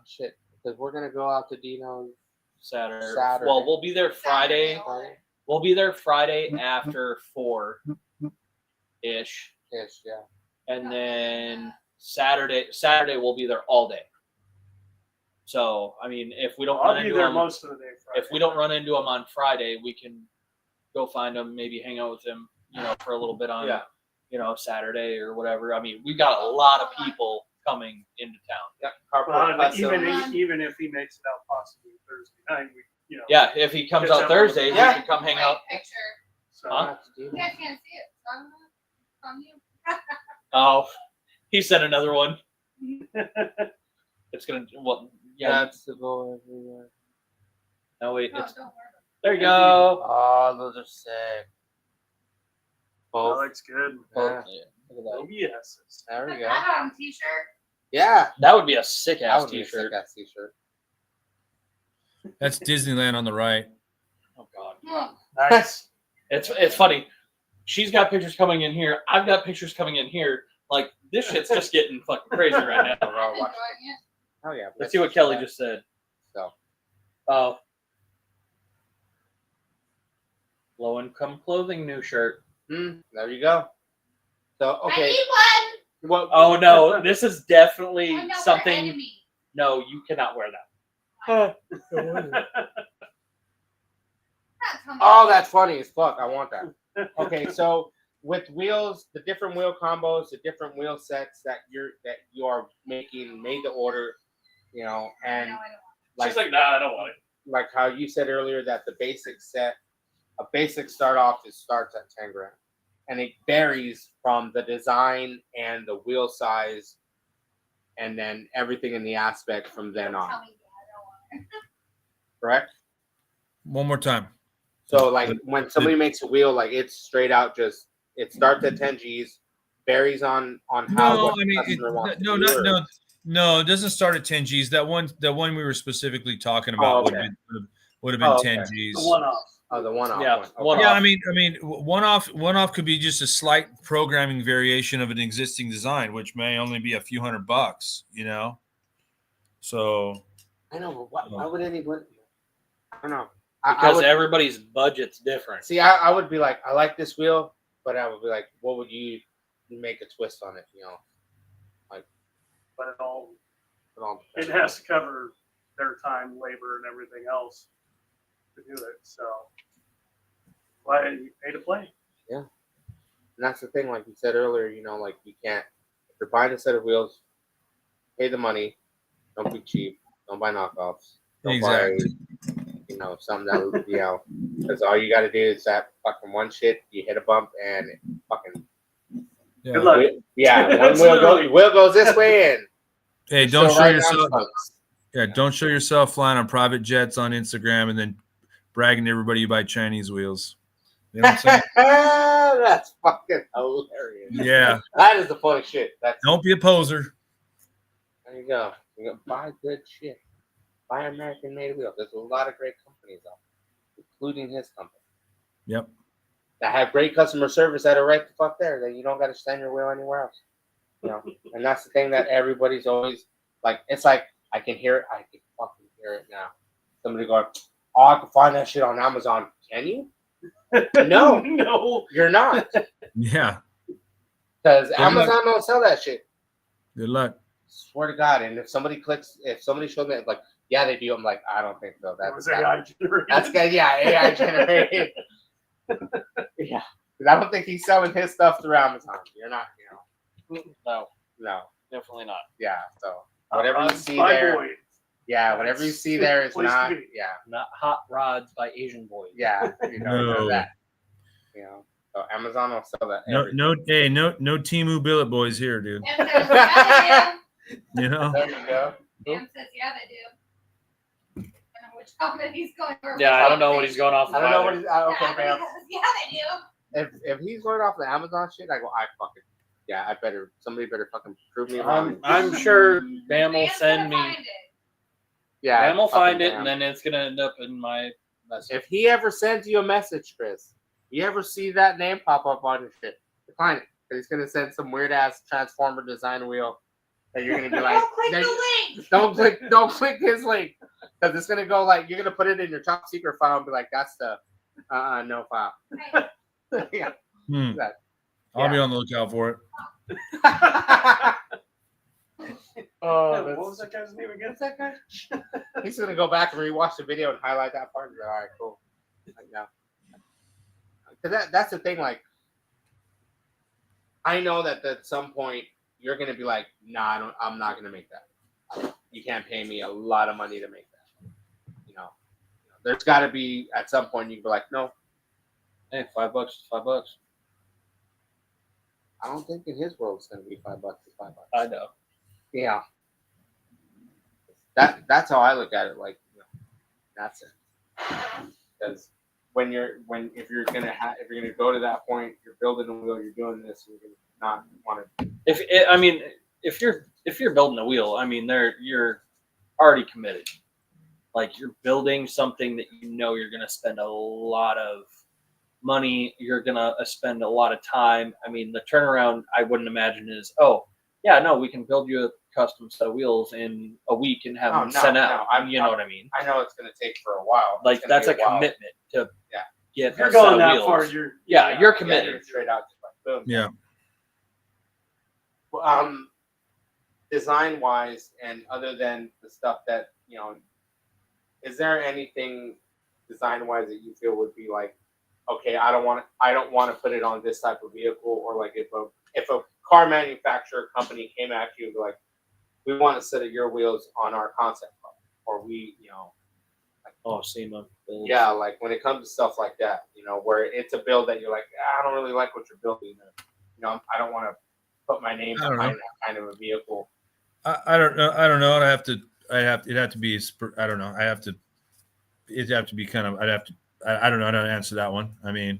Shit. Because we're gonna go out to Dino's Saturday. Saturday. Well, we'll be there Friday. Friday. We'll be there Friday after 4-ish, Ish. Yeah. and then Saturday we'll be there all day. So I mean, if we don't I'll run be into there them, most of the day. Friday. if we don't run into them on Friday, we can go find them, maybe hang out with them, for a little bit on, Yeah. Saturday or whatever. I mean, we got a lot of people coming into town. Yeah. Carport. Well, Custom. even if he makes it out possibly Thursday night, Yeah, if he comes Get out some- Thursday, Yeah. he can come hang Great out. Picture. So Huh? You guys can't see it. So I'm gonna from you. Oh, he sent another one. It's gonna That's the goal everywhere. No wait, No, it's don't worry. there. You go. Oh, those are sick. that Both. looks good. Yeah. Look at that. Oh yes. There we Put go. that on a t-shirt. Yeah. That would be a sick That ass would be a t-shirt. sick ass t-shirt. that's Disneyland on the right. Oh god, Nice. it's funny. She's got pictures coming in here. I've got pictures coming in here. Like this shit's just getting fucking crazy right now. We're all I'm watching. enjoying it. Oh yeah. Let's see what Kelly just said. So. Oh, low income clothing new shirt. There you go. So I okay. need one. What? Oh no, this is definitely I know something. we're enemy. No, you cannot wear that. That's how Oh, much- that's funny as fuck. I want that. Okay, so with wheels, the different wheel combos, the different wheel sets that you are making, made to order, and No, I don't. like She's like, nah, I don't want it. like how you said earlier that the basic set, a basic start off starts at 10 grand, and it varies from the design and the wheel size, and then everything in the aspect from then Don't on. tell me that I don't want it. Correct? One more time. So like when somebody makes a wheel, like it's straight out just it starts at 10 G's, varies on how No, what I mean, customer wants to no, do, or- no. It doesn't start at 10 G's. That one we were specifically talking about okay. would have been Oh, 10 okay. G's. The one off. Oh, the one off. Yeah, one. one Yeah, off. I mean, one off could be just a slight programming variation of an existing design, which may only be a few $100, So I know, but why would anyone? I don't know. I Because would everybody's budget's different. see. I would be like, I like this wheel, but I would be like, what would you make a twist on it? But it all all it depends. has to cover their time, labor, and everything else to do it. So why you pay to play? And that's the thing, like you said earlier. Like you can't. If you're buying a set of wheels, pay the money. Don't be cheap. Don't buy knockoffs. Don't Exactly. buy, something that because all you got to do is that fucking one shit. You hit a bump and it fucking yeah. Good luck. yeah. One wheel goes this way and Hey, don't still show right down yourself. spokes. Yeah, don't show yourself flying on private jets on Instagram and then bragging to everybody you buy Chinese wheels. You know what I'm saying? That's fucking hilarious. Yeah. That is the funny shit. That's Don't be a poser. there you go. You go buy good shit. Buy American made wheels. There's a lot of great companies out there, including his company. Yep. That have great customer service that are right the fuck there. That you don't got to stand your wheel anywhere else. You know, and that's the thing that everybody's always like. It's like I can hear it. I can fucking hear it now. Somebody going, "Oh, I can find that shit on Amazon." Can you? No, No. you're not, Yeah. because Good Amazon luck. don't sell that shit. Good luck. Swear to God. And if somebody shows me like, yeah, they do. I'm like, I don't think so. That was AI generated. That's good. Yeah, AI generated. Yeah, because I don't think he's selling his stuff through Amazon. You're not, No, no, definitely not. yeah. So whatever you see By there, boy. yeah, whatever you see there is Place to not, be. yeah, Not hot rods by Asian boys. yeah, none No. of that. So Amazon will sell that. No, everything. no, hey, no Timu billet boys here, dude. Pam says, yeah, You know? There you go. they do. Pam says, yeah, they do. I don't know which comment he's going for. Yeah, I don't know what he's going off of. I don't know what either. he's. Yeah, Okay, but he man. says, yeah, they do. If he's going off the Amazon shit, I go, I fucking, yeah, I better. Somebody better fucking prove me wrong. I'm sure Bam will Pam's send gonna me. find it. Yeah, Bam will find fucking it, Bam. and then it's gonna end up in my message. If he ever sends you a message, Chris, you ever see that name pop up on your shit, decline it. Because he's gonna send some weird ass transformer design wheel that you're gonna be like, Don't click "There- the link. don't click his link, because it's gonna go like you're gonna put it in your top secret file and be like, that's the no file. Right. Yeah. Hmm. That- I'll be on the lookout for it. Oh, What was that guy's name again? What's that guy? He's gonna go back and rewatch the video and highlight that part and be like, all right, cool. Like, yeah. Because that's the thing. Like, I know that at some point you're gonna be like, nah, I'm not gonna make that. You can't pay me a lot of money to make that. There's got to be at some point you can be like, no, Hey, $5 is $5. I don't think in his world it's gonna be $5 is $5. I know. Yeah. That's how I look at it. Like, that's it. Because if you're gonna go to that point, you're building a wheel, you're doing this, you're gonna not want to. If you're building a wheel, I mean, you're already committed. Like, you're building something that you're gonna spend a lot of money. You're gonna spend a lot of time. I mean, the turnaround I wouldn't imagine is, oh yeah, no, we can build you a custom set of wheels in a week and have them sent out. You know what I mean? I know it's gonna take for a while. Like, It's gonna that's be a while. commitment to get If you're a set going of that wheels. far, you're you're Yeah, committed. you're straight out, just like boom. Yeah. Design wise, and other than the stuff that is there anything design wise that you feel would be like, okay, I don't want to put it on this type of vehicle, or like if a car manufacturer company came at you and be like, we want a set of your wheels on our concept car, or we, Oh, SEMA. yeah, like when it comes to stuff like that, where it's a build that you're like, I don't really like what you're building, I don't want to put my name I don't behind that kind of a vehicle. I don't know. It'd have to be, I don't know. It'd have to be kind of, I don't know. I don't answer that one. I mean,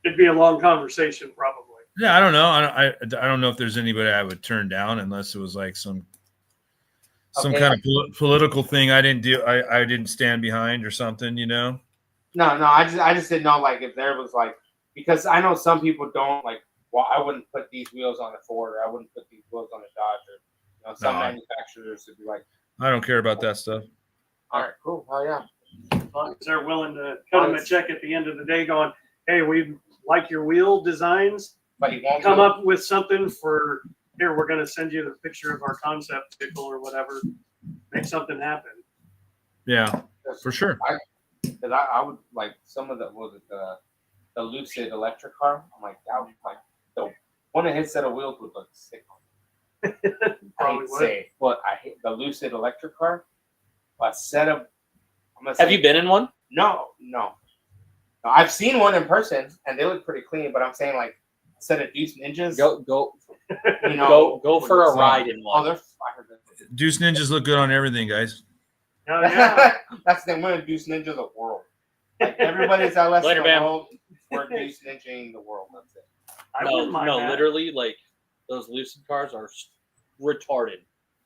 it'd be a long conversation probably. yeah, I don't know. I don't know if there's anybody I would turn down unless it was like some Okay. kind of political thing I didn't stand behind or something, No, I just didn't know, like, if there was like, because I know some people don't like. Well, I wouldn't put these wheels on a Ford, or I wouldn't put these wheels on a Dodge, or some No. manufacturers would be like, I don't care about that stuff. all right, cool, oh yeah, As long as they're willing to cut them a check at the end of the day going, hey, we like your wheel designs. but he won't Come do it. up with something for, here, we're going to send you the picture of our concept vehicle or whatever. Make something happen. Yeah, for sure. Because I would like some of the Lucid electric car. I'm like, that would be like one of his set of wheels would look sick on it. I hate Probably to would. say it, but I hate the Lucid electric car. A set of Have you been in one? No. I've seen one in person and they look pretty clean, but I'm saying like a set of Deuce Ninjas. Go go for a ride in Oh, one. they're fire. Deuce Ninjas look good on everything, guys. Oh, yeah. That's the thing. We're Deuce Ninja the world. Like everybody's that less Later, in the Bam. world. We're Deuce Ninjaing the world. That's it. I wouldn't mind that. Literally, like, those Lucid cars are retarded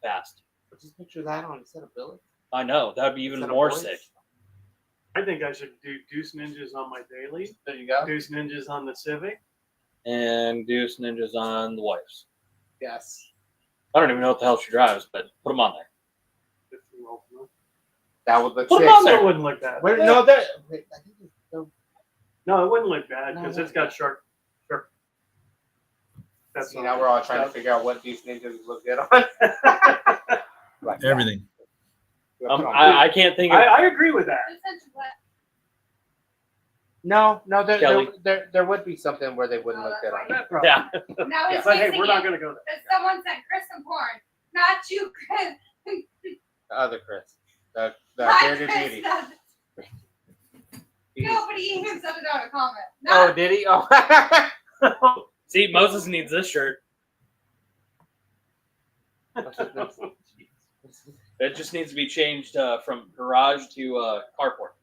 fast. But just picture that on a set of billets. I know, that'd be even Set of more boys. sick. I think I should do Deuce Ninjas on my daily, There you go. Deuce Ninjas on the Civic. And Deuce Ninjas on the wife's. Yes. I don't even know what the hell she drives, but put them on there. 15 Ultima. That would look Put 'em sick. on there. It wouldn't look bad. Wait, no, that. Wait, I think it's still. No, it wouldn't look bad No, because it it's got sharp. That's See, now we're all trying to figure out what these ninjas look good on. Like that. Everything. I can't think of. I agree with that. Essentially, what? No, Kelly. there would be something where they wouldn't Oh, look good on. that's That Yeah. Now it's But hey, mixing we're not it. going to go there. Because someone sent Chris some porn. Not you, Chris. The other Chris, the Not bearded Chris. beauty. No, but he even said it on a comment. Oh, Not did he? Oh. See, Moses needs this shirt. It just needs to be changed from garage to carport.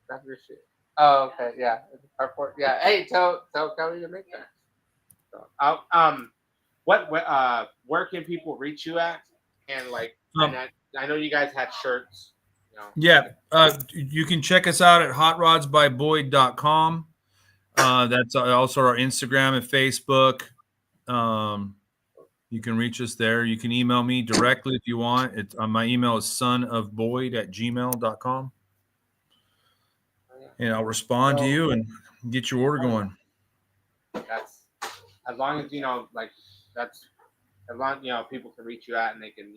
That's your shit. Oh, okay, yeah. Carport, yeah. Hey, tell Kelly to make that. So, where can people reach you at? And like, Um, I know you guys had shirts. You know. Yeah, you can check us out at hotrodsbyboyd.com. That's also our Instagram and Facebook. You can reach us there. You can email me directly if you want. It's my email is sonofboyd@gmail.com. And I'll respond to you and get your order going. That's as long as like that's as long people can reach you out and they can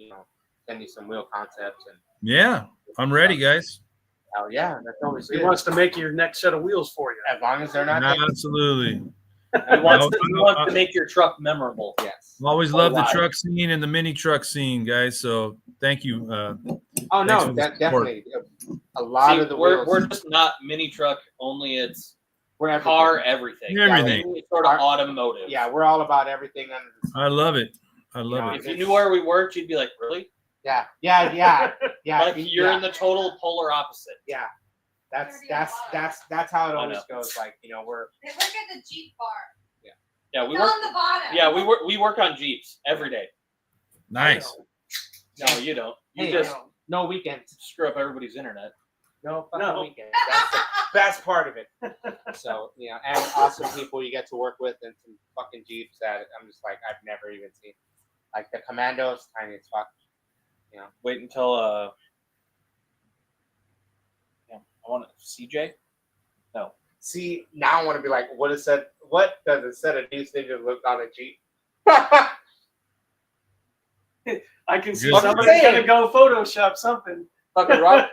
send you some wheel concepts and. Yeah, I'm ready, guys. Oh yeah, that's always He good. wants to make your next set of wheels for you. As long as they're not. taking- Absolutely. He wants to make your truck memorable. Yes. Always love the Wow. truck scene and the mini truck scene, guys. So thank you. Oh Thanks no, for the that support. definitely. A lot See, of the we're wheels. just not mini truck only. It's We're everything. car everything. Everything. It's sort of automotive. Yeah, we're all about everything under the sun. I love it. I love If it. you knew where we worked, you'd be like, really? Yeah. Like you're in the total polar opposite. Yeah. That's how it I always know. goes. Like we're. they work at the Jeep bar. Yeah, we It's work. on the bottom. Yeah, we work on Jeeps every day. Nice. No, you don't. You Hey, just no weekends. screw up everybody's internet. No fucking No. weekends. That's the best part of it. So and awesome people you get to work with and some fucking Jeeps that I'm just like I've never even seen. Like the Commandos, tiny as fuck. Wait until I want CJ. No, See, now I want to be like, what does a set of Deuce Ninjas look on a Jeep? I can see Good. somebody's going to go Photoshop something. fucking rock.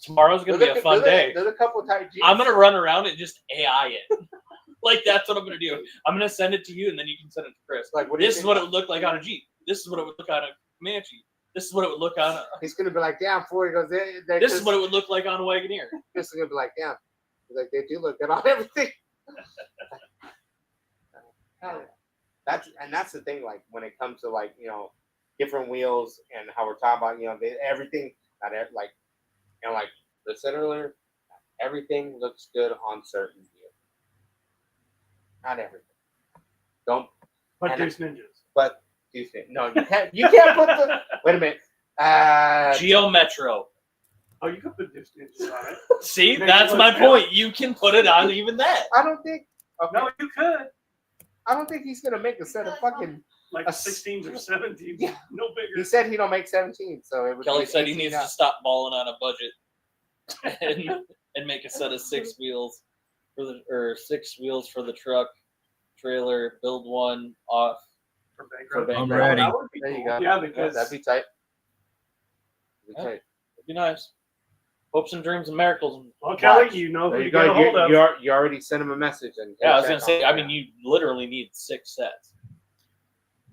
Tomorrow's gonna be a fun day. There's a couple type Jeeps. I'm gonna run around and just AI it. Like that's what I'm gonna do. I'm gonna send it to you, and then you can send it to Chris. Like, what do you This is think? what it would look like on a Jeep. This is what it would look on a Comanche. This is what it would look on. He's gonna be like, damn, 40 goes there. This is what it would look like on a Wagoneer. Chris is gonna be like, damn. He's like, they do look good on everything. That's the thing. Like when it comes to like different wheels and how we're talking about everything. Not like like I said earlier, everything looks good on certain wheels. Not everything. Don't. But And- Deuce Ninjas. But you think no, you can't. You can't put the. Wait a minute. Geo Metro. Oh, you could put Deuce Ninjas on it. See, Makes that's it my look better. point. You can put it on even that. I don't think. Okay, No, you could. I don't think he's gonna make a set of fucking. Like A 16s or 17s. Yeah. No He bigger. said he don't make 17, so it would. Kelly make said he 18 needs up. to stop balling on a budget and make a set of 6 wheels or 6 wheels for the truck trailer. Build one off. For For bankrupt. I'm bankrupt. ready. That would be There you cool. go. Yeah, because That'd be tight. That'd be Yeah. tight. It'd be nice. Hopes and dreams and miracles. well, Kelly, Watch. you know There who you to get a go. hold of. You already sent him a message and. Yeah, I was check gonna say. on I it. mean, you literally need 6 sets,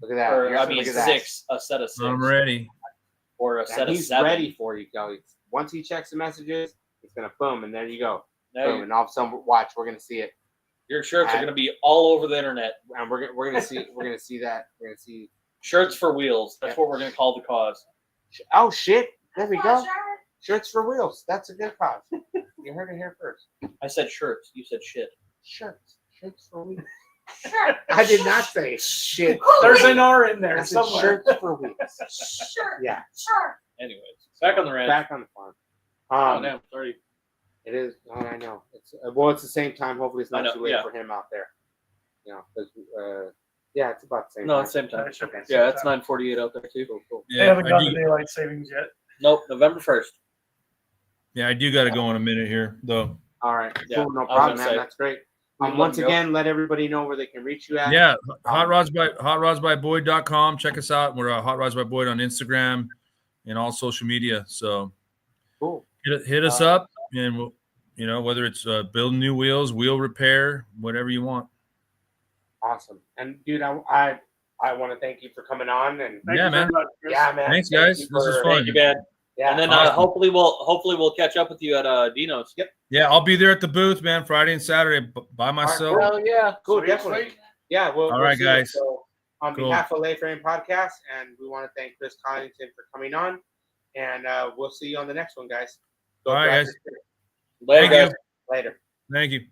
Look at that. or You're- I mean look at that. 6, a set of 6, I'm ready. or a And set of he's 7. ready for you, Kelly. Once he checks the messages, he's gonna boom, and there you go. Now Boom, and all of a sudden, watch. We're gonna see it, your shirts are gonna be all over the internet. and we're gonna see that. We're gonna see. Shirts for wheels. That's what we're gonna call the cause. Oh shit! There we That's go. not sure. Shirts for wheels. That's a good cause. You heard it here first. I said shirts. You said shit. Shirts for wheels. Sure. I did not say shit. There's an R in there I said somewhere. shirts for wheels. Sure. Yeah. Sure. Anyways, back on the ranch. Back on the farm. Oh damn, sorry. It is. Oh, I know. It's it's the same time. Hopefully, it's I not know, too late yeah. for him out there. You know, 'cause, yeah, it's about the same. No, time. it's same time. That should be Yeah, same it's time. 9:48 out there too. Cool. They Yeah, haven't I got do, the daylight savings yet. Nope, November 1st. yeah, I do got to go in a minute here, though. All right. Yeah, Cool. No I was problem, gonna man. say, That's great. we can let Once him go. again, let everybody know where they can reach you at. Yeah, hotrodsbyboyd.com. Check us out. We're Hot Rods by Boyd on Instagram and all social media. So Cool. hit us up, and we'll, whether it's building new wheels, wheel repair, whatever you want. Awesome. And dude, I want to thank you for coming on. And Thank Yeah, you very man. much, Chris. yeah, man. Thanks, thank guys. you This was for- fun. Thank you, man. Yeah. And then awesome. hopefully we'll catch up with you at Dino's. Yep. Yeah, I'll be there at the booth, man, Friday and Saturday by myself. cool. Hell yeah. Cool. Sweet, Definitely. sweet. Yeah. All right, see you. guys. So, on Cool. behalf of Lay Frame Podcast, and we want to thank Chris Coddington for coming on. And we'll see you on the next one, guys. Go All right, drive guys. your- Later, Thank guys. you. Later. Thank you.